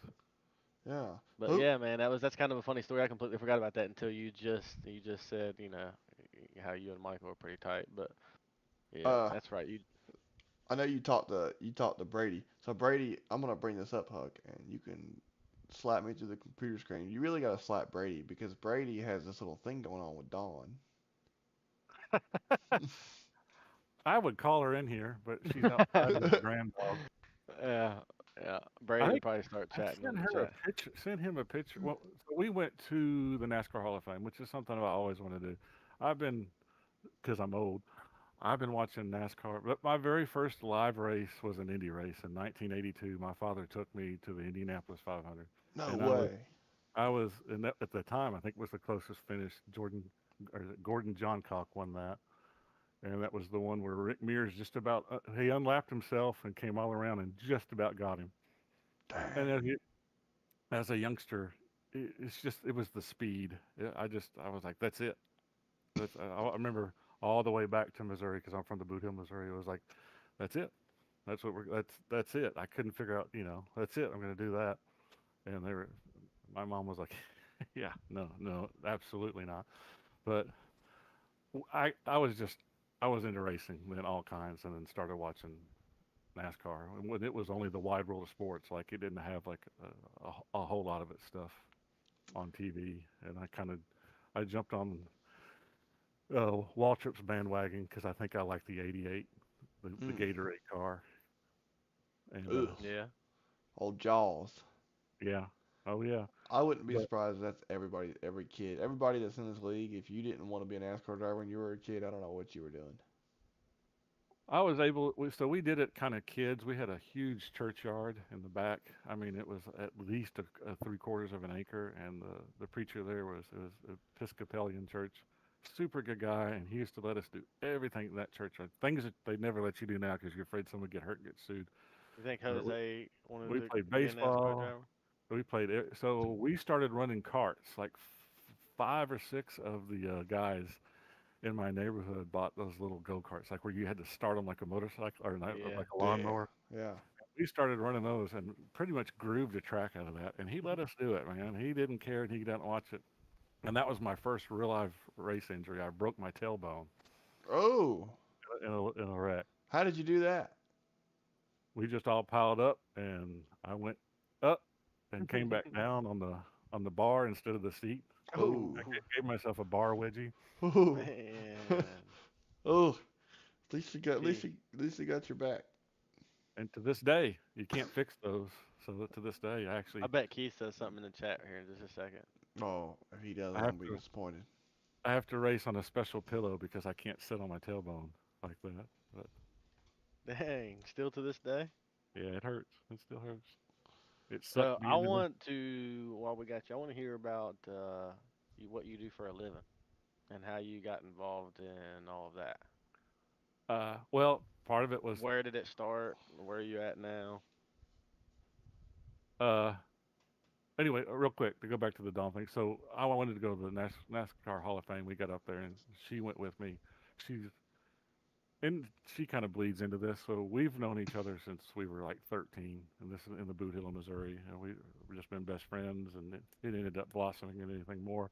Yeah. But Who? yeah, man, that's kind of a funny story. I completely forgot about that until you just said, how you and Michael are pretty tight. But yeah, Uh, that's right. You I know you talked to Brady. So Brady, I'm gonna bring this up, Huck, and you can slap me through the computer screen. You really gotta slap Brady because Brady has this little thing going on with Dawn. I would call her in here, but she's outside with the grand dog. Yeah, yeah. I Brady will think probably start I chatting in sent the her a chat. picture. Sent him a picture. Well, so we went to the NASCAR Hall of Fame, which is something I always want to do. I've been because I'm old. I've been watching NASCAR, but my very first live race was an Indy race in 1982. My father took me to the Indianapolis 500, No and way. I was and that, at the time I think was the closest finish. Jordan or is it Gordon Johncock won that, and that was the one where Rick Mears just about he unlapped himself and came all around and just about got him. And Dang. as a youngster, it's just it was the speed. I was like, that's it. I remember all the way back to Missouri because I'm from the Boot Hill, Missouri. It was like, that's it. That's it. I couldn't figure out, that's it. I'm going to do that. And my mom was like, yeah, no, no, absolutely not. But I was just I was into racing then all kinds, and then started watching NASCAR. And when it was only the wide world of sports, like it didn't have like a whole lot of its stuff on TV, and I jumped on Waltrip's bandwagon because I think I like the '88, the Mm. Gatorade car, and Ugh. Yeah. Old Jaws. yeah, oh yeah. I wouldn't be But surprised if that's everybody, every kid, everybody that's in this league. If you didn't want to be a NASCAR driver when you were a kid, I don't know what you were doing. I was able, so we did it kind of kids. We had a huge churchyard in the back. I mean, it was at least a three-quarters of an acre, and the preacher there it was Episcopalian church, super good guy, and he used to let us do everything in that churchyard. Things that they'd never let you do now because you're afraid someone would get hurt and get sued. You think But Jose wanted we to played be a NASCAR baseball. driver? So we started running carts. Like five or six of the guys in my neighborhood bought those little go karts, like where you had to start them like a motorcycle or not, Yeah. like a Damn. lawnmower. Yeah. We started running those and pretty much grooved a track out of that. And he let us do it, man. He didn't care and he didn't watch it. And that was my first real life race injury. I broke my tailbone Oh, in a wreck. how did you do that? We just all piled up, and I went up and came back down on the bar instead of the seat. Oh. I gave myself a bar wedgie. Oh. Man. Oh. At least you got. Gee. At least you got your back. And to this day, you can't fix those. So that to this day, I bet Keith says something in the chat here in just a second. Oh, if he doesn't, I I'm have gonna be to disappointed. I have to race on a special pillow because I can't sit on my tailbone like that. But Dang. Still to this day? yeah, it hurts. It still hurts. It So sucked I being in the. want to, while we got you, I want to hear about what you do for a living and how you got involved in all of that. Well, part of it was Where did it start? Where are you at now? uh, anyway, real quick to go back to the Dawn thing. So I wanted to go to the NASCAR Hall of Fame. We got up there, and she went with me. She's and she kind of bleeds into this. So we've known each other since we were like 13, and this is in the Boot Hill, Missouri. And we've just been best friends, and it ended up blossoming into anything more,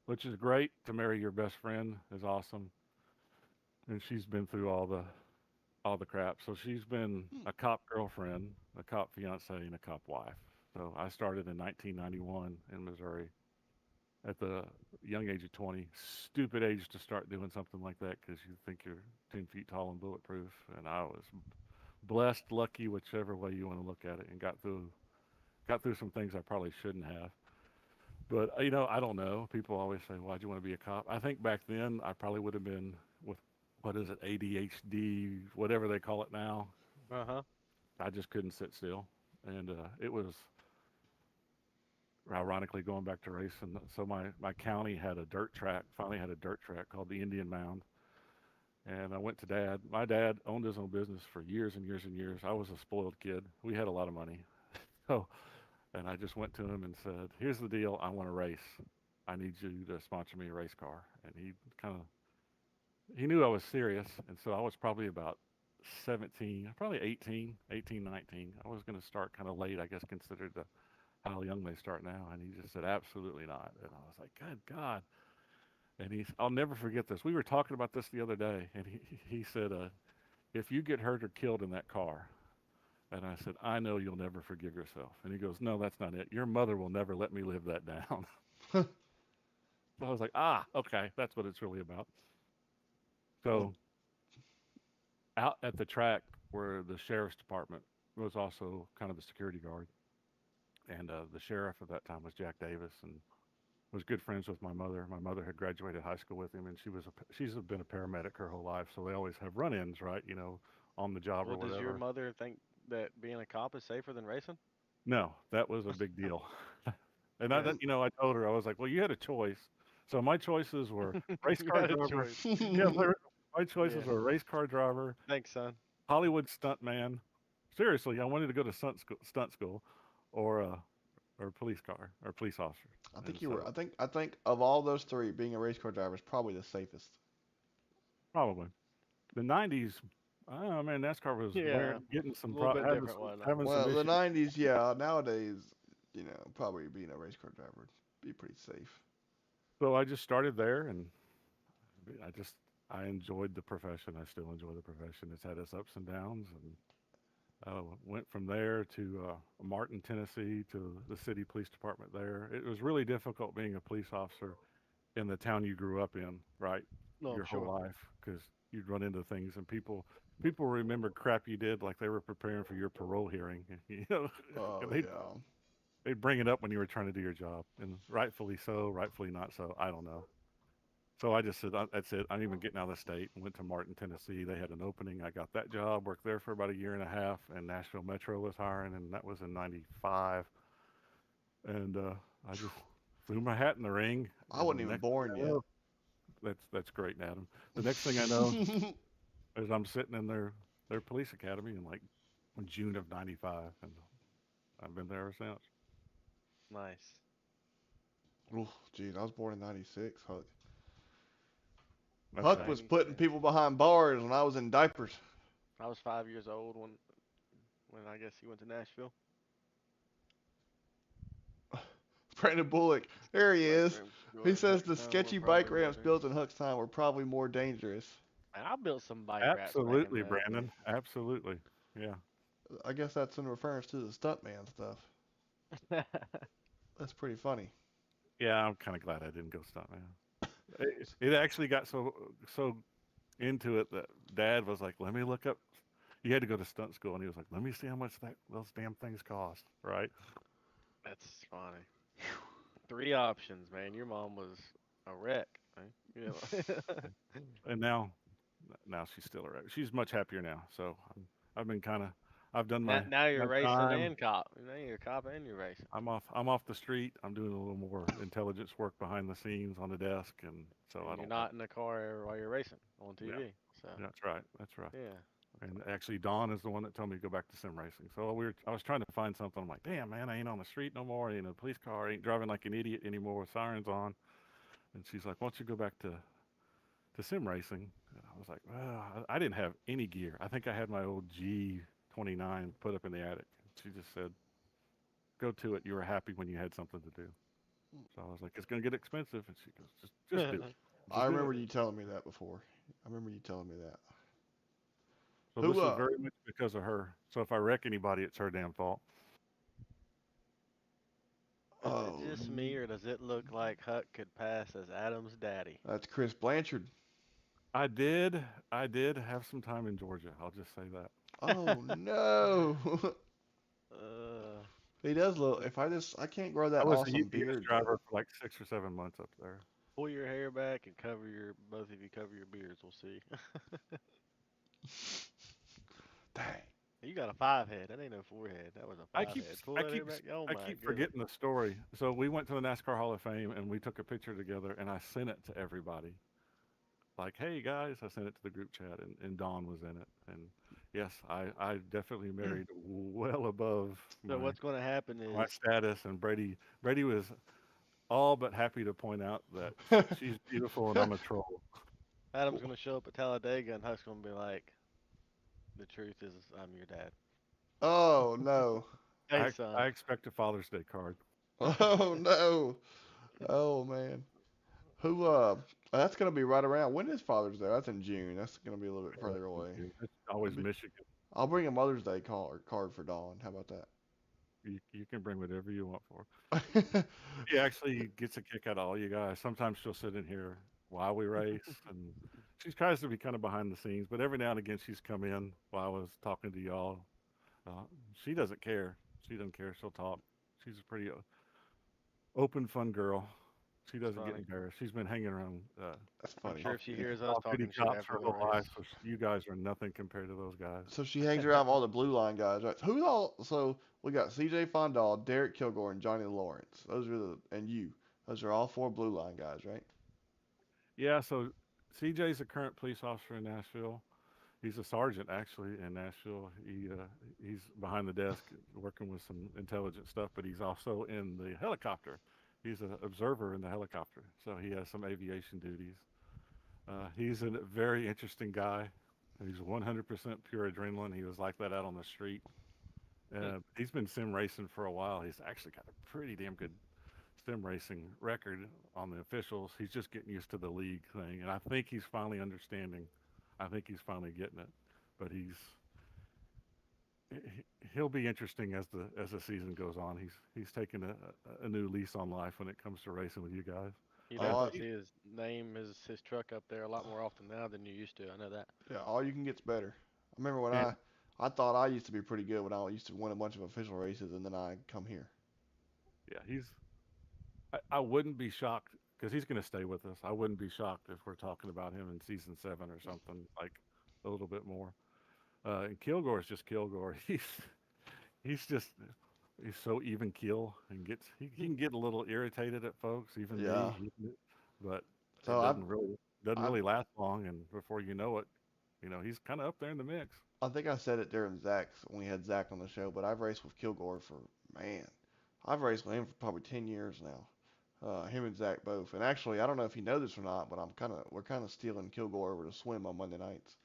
which is great. To marry your best friend is awesome, and she's been through all the crap. So she's been Hmm. a cop girlfriend, a cop fiance, and a cop wife. So I started in 1991 in Missouri at the young age of 20. Stupid age to start doing something like that because you think you're 10 feet tall and bulletproof. And I was blessed, lucky, whichever way you want to look at it, and got through some things I probably shouldn't have. But I don't know. People always say, "Why'd you want to be a cop?" I think back then I probably would have been with what is it, ADHD, whatever they call it now. Uh huh. I just couldn't sit still, and it was ironically going back to racing. So my county had a dirt track. Finally had a dirt track called the Indian Mound, and I went to dad. My dad owned his own business for years and years and years. I was a spoiled kid. We had a lot of money, so and I just went to him and said, "Here's the deal. I want to race. I need you to sponsor me a race car." And he knew I was serious, and so I was probably about 17, probably 18, 18, 19. I was going to start kind of late, I guess, considered how young they start now. And he just said, absolutely not. And I was like, good God. And I'll never forget this. We were talking about this the other day, and he said, if you get hurt or killed in that car, and I said, I know you'll never forgive yourself. And he goes, no, that's not it. Your mother will never let me live that down. So I was like, okay, that's what it's really about. Well, So out at the track where the sheriff's department was also kind of the security guard, and the sheriff at that time was Jack Davis, and was good friends with my mother. My mother had graduated high school with him, and she's been a paramedic her whole life, so they always have run-ins, right? On the job or Well, does your whatever. mother think that being a cop is safer than racing? No, that was a big deal. And Yeah. I told her, I was like, well, you had a choice. So my choices were race You car had a driver. choice. Yeah, my Yeah. choices were race car driver, Thanks, son. Hollywood stuntman. Seriously, I wanted to go to stunt school, or police car or police officer. I And think you were. so I think of all those three, being a race car driver is probably the safest. probably the '90s. I don't know, man. NASCAR was Yeah. getting A some little bit having different, some wasn't it? having some Well, the issues. '90s, yeah. Nowadays, probably being a race car driver would be pretty safe. So I just started there, and I just I enjoyed the profession. I still enjoy the profession. It's had its ups and downs, and went from there to Martin, Tennessee, to the city police department there. It was really difficult being a police officer in the town you grew up in, right? No, I'm Your whole sure. life, because you'd run into things, and people remember crap you did like they were preparing for your parole hearing. And Oh yeah. they'd bring it up when you were trying to do your job, and rightfully so, rightfully not so. I don't know. So I just said, That's it. I'm even getting out of the state." And went to Martin, Tennessee. They had an opening. I got that job. Worked there for about a year and a half. And Nashville Metro was hiring, and that was in '95. And I just threw my hat in the ring. I And wasn't the even next thing born I yet. know, that's great, Adam. The next thing I know is I'm sitting in their police academy in like June of '95, and I've been there ever since. Nice. Oof, geez, I was born in '96. Huck. Huck Okay. was putting 96. people behind bars when I was in diapers. I was 5 years old when I guess he went to Nashville. Brandon Bullock, there he Bike is. ramps He built in says Huck's the time were sketchy probably bike more ramps dangerous. built in Huck's time were probably more dangerous. Man, I built some bike racks back in Absolutely, the Brandon. Absolutely. Yeah. I guess that's in reference to the stuntman stuff. day. That's pretty funny. Yeah, I'm kind of glad I didn't go stunt man. It actually got so into it that Dad was like, "Let me look up." He had to go to stunt school, and he was like, "Let me see how much those damn things cost." Right? That's funny. Three options, man. Your mom was a wreck. Man. And now she's still around. She's much happier now. So I've been kind of I've done Now you're my racing time. and cop. Now you're a cop and you're racing. I'm off the street. I'm doing a little more intelligence work behind the scenes on the desk, and so I And you're don't have. not in the car while you're racing on Yeah, TV. So that's right. That's right. yeah. And actually, Dawn is the one that told me to go back to sim racing. So I was trying to find something. I'm like, damn, man, I ain't on the street no more. I ain't in a police car. I ain't driving like an idiot anymore with sirens on. And she's like, why don't you go back to sim racing? And I was like, well, I didn't have any gear. I think I had my old G29 put up in the attic. She just said, go to it. You were happy when you had something to do. So I was like, it's going to get expensive. And she goes, just do it. I Just do remember it. you telling me that before. I remember you telling me that. So Who this is very much because of her. So if I wreck anybody, it's her damn fault. Is it oh, just me or does it look like Huck could pass as Adam's daddy? that's Chris Blanchard. I did. I did have some time in Georgia. I'll just say that. Oh no. Uh, He does look. If I can't grow I that was a awesome UPS beard though. driver for like 6 or 7 months up there. pull your hair back and cover your both of you cover your beards. We'll see. Dang. You got a five head. That ain't no forehead. That was a I five keep, head. s- Pull I that hair keep, back. s- Oh I my keep goodness. forgetting the story. So we went to the NASCAR Hall of Fame and we took a picture together, and I sent it to everybody. Like, hey guys, I sent it to the group chat, and Dawn was in it. And yes, I definitely married well above So my what's going to happen my is status, and Brady was all but happy to point out that she's beautiful and I'm a troll. Adam's going to show up at Talladega and Huck's going to be like, the truth is I'm your dad. oh no. Hey son. I expect a Father's Day card. Oh no. Oh man. Who that's gonna be right around. When is Father's Day? That's in June. That's gonna be a little bit further away. It's always Maybe Michigan. I'll bring a Mother's Day card for Dawn. How about You can bring whatever you want for. that? She actually gets a kick out of all you guys. Sometimes she'll sit in here while we race, and she tries to be kind of behind the scenes, but every now and again she's come in while I was talking to y'all. Uh, she doesn't care. She doesn't care. She'll talk. She's a pretty open, fun girl. She It's doesn't get funny. embarrassed. She's been hanging around That's I'm funny. sure if she hears us off-duty talking shit cops after her the whole life, race. so you guys are nothing compared to those guys. So she hangs around with all the blue line guys, right? Who's all? So we got C.J. Fondal, Derek Kilgore, and Johnny Lawrence. Those are and you. Those are all four blue line guys, right? Yeah, so CJ's a current police officer in Nashville. He's a sergeant actually in Nashville. He's behind the desk working with some intelligent stuff, but he's also in the helicopter. He's an observer in the helicopter, so he has some aviation duties. He's a very interesting guy. He's 100% pure adrenaline. He was like that out on the street. Hmm. He's been sim racing for a while. He's actually got a pretty damn good sim racing record on the officials. He's just getting used to the league thing, and I think he's finally understanding. I think he's finally getting it, but he'll be interesting as the season goes on. He's taking a new lease on life when it comes to racing with you guys. You All definitely see his truck up there a lot more often now than you used to. I know that. yeah, all you can get's better. I remember when And I thought I used to be pretty good when I used to win a bunch of official races, and then I come here. yeah, I wouldn't be shocked because he's going to stay with us. I wouldn't be shocked if we're talking about him in season 7 or something like a little bit more. And Kilgore is just Kilgore. He's just he's so even keel and he can get a little irritated at folks, even Yeah. me. But So it I doesn't I really last long, and before you know it, he's kind of up there in the mix. I think I said it during Zach's when we had Zach on the show, but I've raced with Kilgore for man. I've raced with him for probably 10 years now. Him and Zach both. And actually, I don't know if he knows this or not, but we're kind of stealing Kilgore over to swim on Monday nights.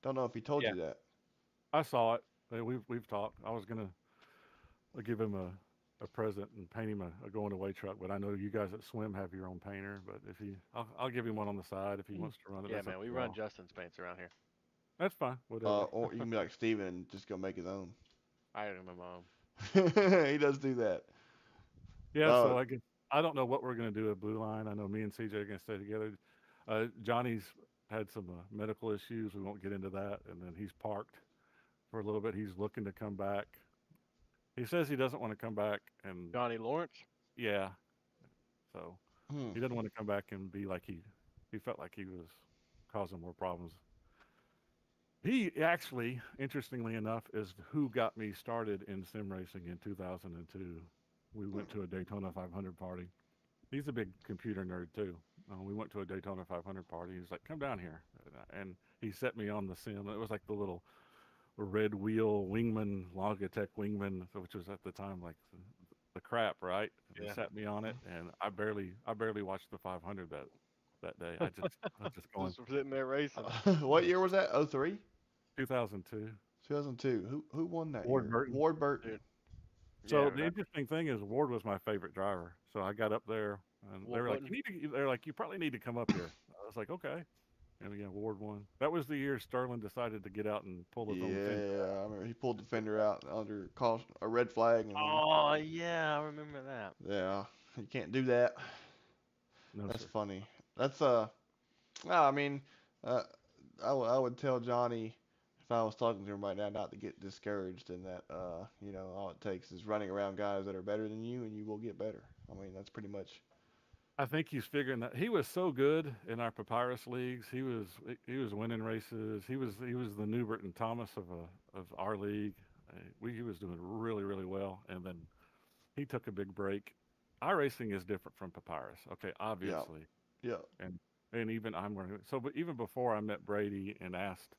Don't know if he told Yeah, you that. I saw it. We've talked. I was gonna give him a present and paint him a going away truck, but I know you guys at Swim have your own painter. But if I'll give him one on the side if he wants to run it. Yeah, That's up man, we to run y'all. Justin's paints around here. That's fine. Whatever. Or you can be like Steven and just go make his own. I remember my mom. He does do that. Yeah, Uh, so I don't know what we're gonna do at Blue Line. I know me and CJ are gonna stay together. Johnny's had some medical issues. We won't get into that, and then he's parked for a little bit. He's looking to come back. He says he doesn't want to come back, and Johnny Lawrence. yeah, so hmm. he doesn't want to come back and be like he felt like he was causing more problems. He actually, interestingly enough, is who got me started in sim racing in 2002. We went to a Daytona 500 party. He's a big computer nerd too. We went to a Daytona 500 party. He's like, "Come down here," and he set me on the sim. It was like the little red wheel Wingman Logitech Wingman, which was at the time like the crap, right? And he Yeah. sat me on it, and I barely watched the 500 that day. I was just going Just sitting there racing. What year was that? Oh 03? 2002. 2002. Who won that Ward year? Burton. Ward Burton. Dude. So Yeah, the interesting thing is Ward was my favorite driver. So I got up there, and they Wolf were like, button. they're like, you probably need to come up here. I was like, okay. And again, Ward won. That was the year Sterling decided to get out and pull his own fender. Yeah, I remember he pulled the fender out under caution, a red flag, and then Oh yeah, I remember that. yeah, you can't do that. No, That's sir. funny. That's well, I mean, uh, I would tell Johnny if I was talking to him right now not to get discouraged and that all it takes is running around guys that are better than you and you will get better. I mean, that's pretty much I think he's figuring that he was so good in our papyrus leagues. He was winning races. He was the Newbert and Thomas of our league. He was doing really really well, and then he took a big break. iRacing is different from papyrus. Okay, yeah, obviously, yeah. and even I'm learning. So, but even before I met Brady and asked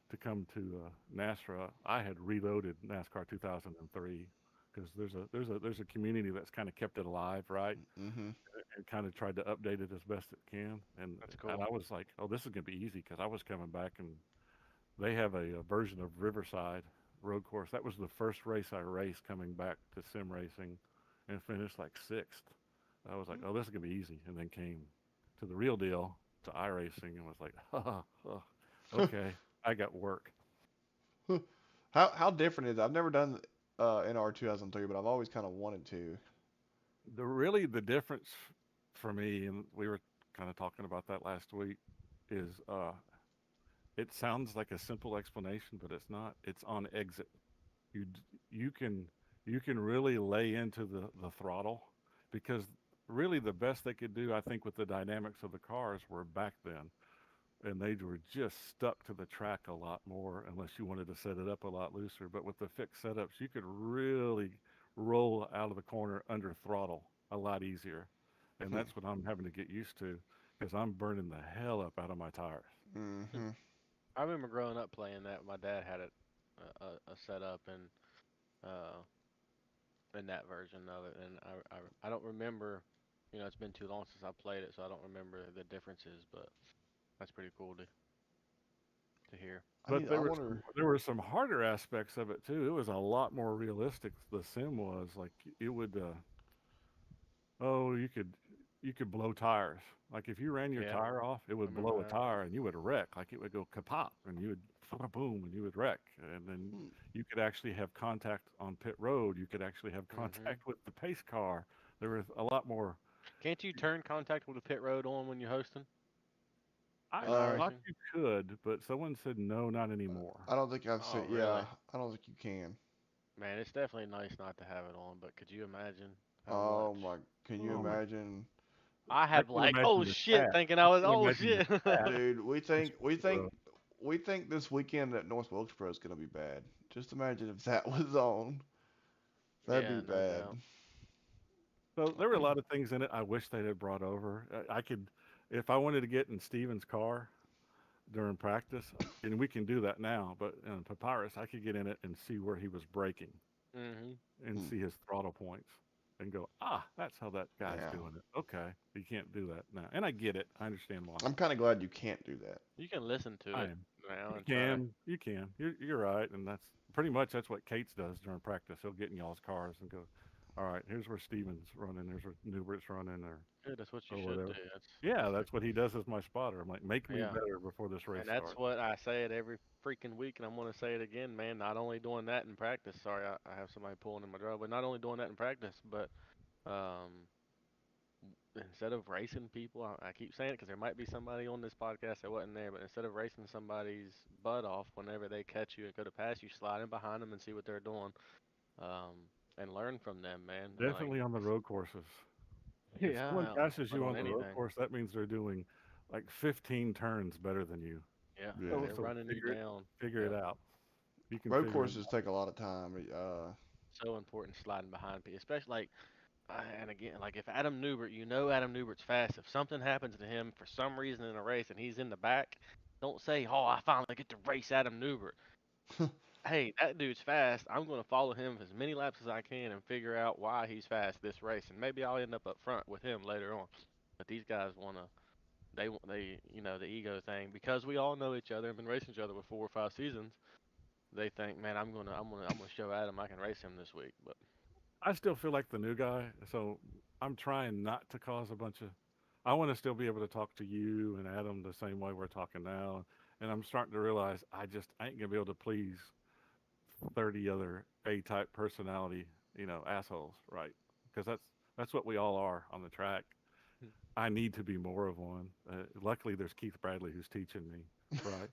to come to NASRA, I had reloaded NASCAR 2003 because there's a community that's kind of kept it alive, right? Mhm. And kind of tried to update it as best it can. That's And cool. I was like, oh, this is gonna be easy because I was coming back and they have a version of Riverside road course. That was the first race I raced coming back to sim racing, and finished like sixth. I was like, oh, this is gonna be easy, and then came to the real deal to iRacing and was like, okay, I got work. How different is it? I've never done NR 2003, but I've always kind of wanted to. The difference for me, and we were kind of talking about that last week. is it sounds like a simple explanation, but it's not. It's on exit. You can really lay into the throttle because really the best they could do, I think, with the dynamics of the cars were back then, and they were just stuck to the track a lot more unless you wanted to set it up a lot looser. But with the fixed setups, you could really roll out of the corner under throttle a lot easier, and that's what I'm having to get used to because I'm burning the hell up out of my tires. Mm-hmm. I remember growing up playing that. My dad had it a setup and uh, in that version of it, and I don't remember. You know, it's been too long since I played it, so I don't remember the differences. But that's pretty cool to hear. But I wonder. there were some harder aspects of it too. It was a lot more realistic. The sim was like it would. Oh, you could blow tires. Like if you ran your Yeah, tire off, it I would remember blow a that. tire and you would wreck. Like it would go kapop and you would boom and you would wreck. And then Hmm. you could actually have contact on pit road. You could actually have Mhm. contact with the pace car. There was a lot more. Can't you turn contact with the pit road on when you're hosting I in Uh, thought iRacing? you could, but someone said no, not anymore. I don't think I've Oh, said. Yeah, really? I don't think you can. Man, it's definitely nice not to have it on, but could you imagine how Oh much? my! Can you Oh my! imagine, I I have can like, oh imagine the shit, stat. thinking I I was, can oh imagine the shit. stat. dude? Uh, We think this weekend at North Wilkesboro is gonna be bad. Just imagine if that was on. That'd be Yeah, no bad. doubt. So there were a lot of things in it I wish they had brought over. I could, if I wanted to get in Steven's car during practice, and we can do that now, but in Papyrus, I could get in it and see where he was braking Mhm. and Hmm. see his throttle points and go, ah, that's how that guy's Yeah, doing it. Okay, you can't do that now. And I get it. I understand why. I'm kind of glad you can't do that. You can listen to I it am. now You and try to. can, you can. You're right, and that's pretty much that's what Cates does during practice. He'll get in y'all's cars and go, all right, here's where Steven's running, here's where Newbert's running, Yeah, that's what you or should do. whatever. That's Yeah, the that's what he does as my spotter. I'm like, make me yeah. better before this race And that's starts. what I say it every freaking week, and I'm gonna say it again, man. Not only doing that in practice. Sorry, I have somebody pulling in my driveway. Not only doing that in practice, but um, instead of racing people, I keep saying it because there might be somebody on this podcast that wasn't there, but instead of racing somebody's butt off whenever they catch you and go to pass you, slide in behind them and see what they're doing, and learn from them, man. And like, Definitely on the road courses. If someone yeah, passes but you on on the road anything, course, that means they're doing like 15 turns better than you. yeah, Yeah, Oh, they're so running you down. figure it Yep. out. You can road figure it courses out. take a lot of time. So important sliding behind people, especially like, and again, like if Adam Newbert, you know Adam Newbert's fast. If something happens to him for some reason in a race and he's in the back, don't say, "Oh, I finally get to race Adam Newbert." Hey, that dude's fast. I'm going to follow him as many laps as I can and figure out why he's fast this race, and maybe I'll end up front with him later on. But these guys want to, they, the ego thing because we all know each other and been racing each other for 4 or 5 seasons. They think, man, I'm gonna show Adam I can race him this week. But I still feel like the new guy, so I'm trying not to cause a bunch of. I want to still be able to talk to you and Adam the same way we're talking now, and I'm starting to realize I ain't gonna be able to please 30 other A-type personality, assholes, right? Because that's what we all are on the track. I need to be more of one. Luckily, there's Keith Bradley who's teaching me, right?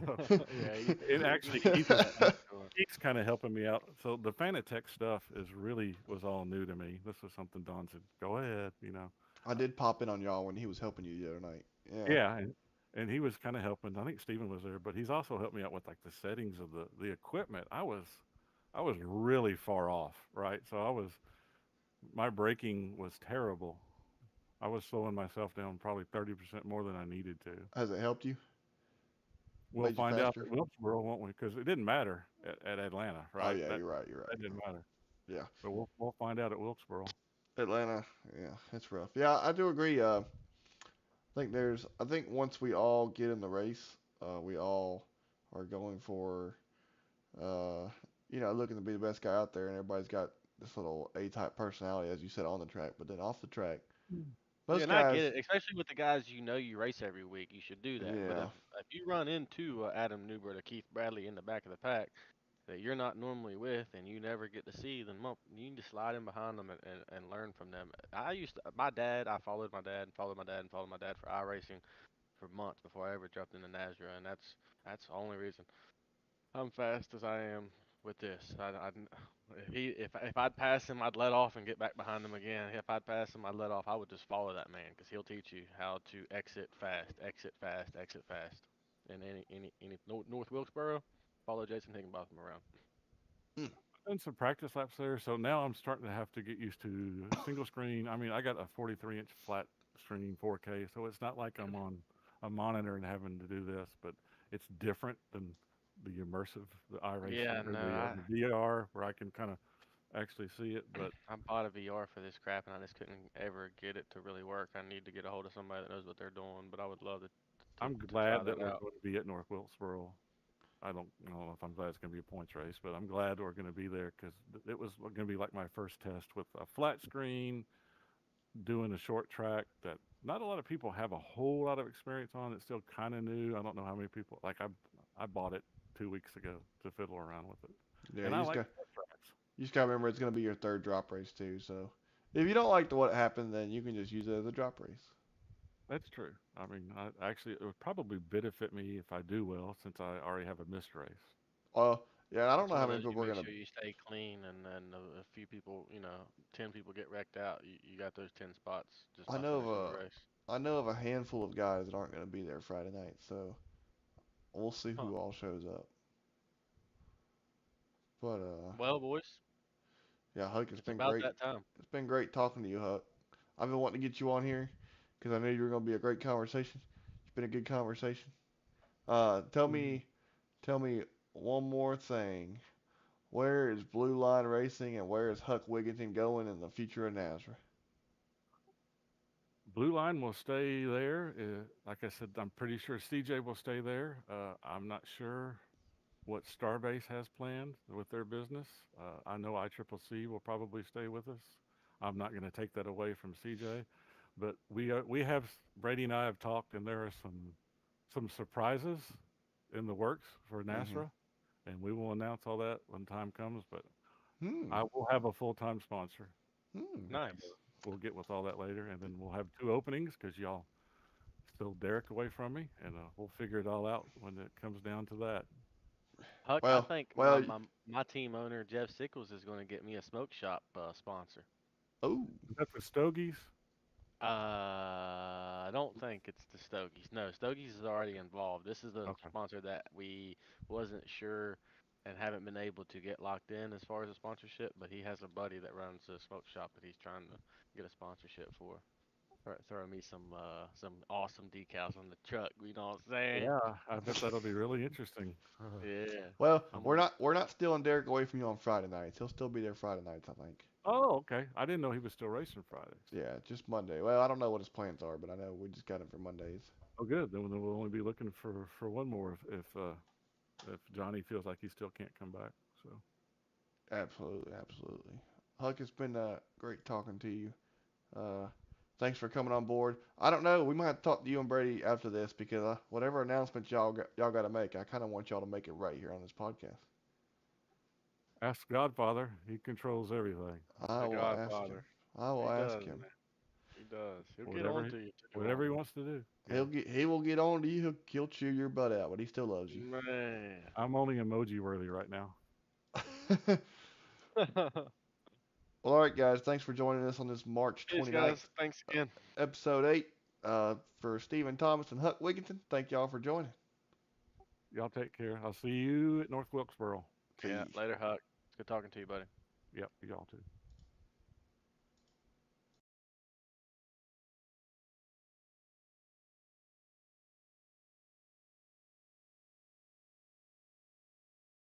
So, yeah, and actually, you need that for sure. Keith's kind of helping me out. So the Fanatec stuff is really was all new to me. This was something Don said, "Go ahead." I did pop in on y'all when he was helping you the other night. Yeah. Yeah, and he was kind of helping. I think Steven was there, but he's also helped me out with like the settings of the equipment. I was really far off, right? So my braking was terrible. I was slowing myself down probably 30% more than I needed to. Has it helped you? We'll Made you find out faster? at Wilkesboro, won't we? Because it didn't matter at Atlanta, Oh right? yeah, That you're right. You're that right. didn't matter. Yeah. But we'll find out at Wilkesboro. Atlanta. Yeah, it's rough. Yeah, I do agree. I think once we all get in the race, we all are going for, uh, looking to be the best guy out there, and everybody's got this little A-type personality, as you said, on the track. But then off the track, Yeah, most and I guys, get it, especially with the guys you race every week. You should do that. But yeah, if you run into Adam Newbert or Keith Bradley in the back of the pack that you're not normally with and you never get to see, then you need to slide in behind them and learn from them. My dad, I followed my dad and followed my dad and followed my dad for iRacing for months before I ever jumped into NASRA, and that's the only reason I'm fast as I am with this. If I'd pass him, I'd let off and get back behind him again. If I'd pass him, I'd let off. I would just follow that man because he'll teach you how to exit fast, exit fast, exit fast. In any North Wilkesboro, follow Jason Higginbotham around. Mm. Done some practice laps there, so now I'm starting to have to get used to single screen. I mean, I got a 43-inch flat screen 4K, so it's not like I'm on a monitor and having to do this, but it's different than the immersive, the Yeah, iRacing or no, the VR where I can kind of actually see it. But I bought a VR for this crap and I just couldn't ever get it to really work. I need to get a hold of somebody that knows what they're doing, but I would love I'm to try glad that that we're out. going to be at North Wilkesboro. I don't know if I'm glad it's going to be a points race, but I'm glad we're going to be there because it was going to be like my first test with a flat screen, doing a short track that not a lot of people have a whole lot of experience on. It's still kind of new. I don't know how many people like I bought it 2 weeks ago to fiddle around with it, Yeah, and I like short tracks. you just gotta remember it's gonna be your third drop race too. So if you don't like what happened, then you can just use it as a drop race. That's true. I mean, actually, it would probably benefit me if I do well since I already have a missed race. Well, yeah, I don't It's know one how of many those you people are make gonna. sure you stay clean, and then a few people, 10 people get wrecked out. You got those 10 spots just I by know of finishing the a race. I know of a handful of guys that aren't gonna be there Friday night. So we'll see Huh. who all shows up. But Well, boys, yeah, Huck, it's about that time. It's been great talking to you, Huck. I've been wanting to get you on here because I knew you were gonna be a great conversation. It's been a good conversation. Tell Mhm. me, tell me one more thing. Where is Blue Line Racing and where is Huck Wigginton going in the future of NASRA? Blue Line will stay there. Like I said, I'm pretty sure CJ will stay there. I'm not sure what Starbase has planned with their business. I know ICCC will probably stay with us. I'm not going to take that away from CJ, but we have Brady and I have talked, and there are some surprises in the works for Mm-hmm. NASRA, and we will announce all that when time comes. But Hmm. I will have a full-time sponsor. Hmm. And Nice. we'll get with all that later, and then we'll have two openings because y'all stole Derek away from me, and we'll figure it all out when it comes down to that. Huck, I Well, think my well. my, my team owner Jeff Sickles is going to get me a smoke shop sponsor. Oh. Is that the Stogies? I don't think it's the Stogies. No, Stogies is already involved. This is the Okay. sponsor that we wasn't sure and haven't been able to get locked in as far as a sponsorship, but he has a buddy that runs a smoke shop that he's trying to get a sponsorship for. Throw me some awesome decals on the truck, you know what I'm saying? Yeah, I bet that'll be really interesting. Yeah. Well, I'm we're gonna not stealing Derek away from you on Friday nights. He'll still be there Friday nights, I think. Oh, okay. I didn't know he was still racing Fridays. Yeah, just Monday. Well, I don't know what his plans are, but I know we just got him for Mondays. Oh, good. Then we'll only be looking for one more if Johnny feels like he still can't come back. So Absolutely, absolutely. Huck, it's been great talking to you. Uh, thanks for coming on board. I don't know. We might have to talk to you and Brady after this because whatever announcements y'all got to make, I kind of want y'all to make it right here on this podcast. ask Godfather. He controls everything. I the will ask him. Godfather. I will He ask does, him. man. He does. He'll get Whatever on he to you too, whatever won't he wants to do. Yeah. He will get on to you. He'll chew your butt out, but he still loves he? you. Man. I'm only emoji worthy right now. Well, all right, guys. Thanks for joining us on this March Cheers, 29th, guys. Thanks again. episode 8. For Stephen Thomas and Huck Wigginton, thank y'all for joining. Y'all take care. I'll see you at North Wilkesboro. Yeah, See. later, Huck. It's good talking to you, buddy. Yep, y'all too.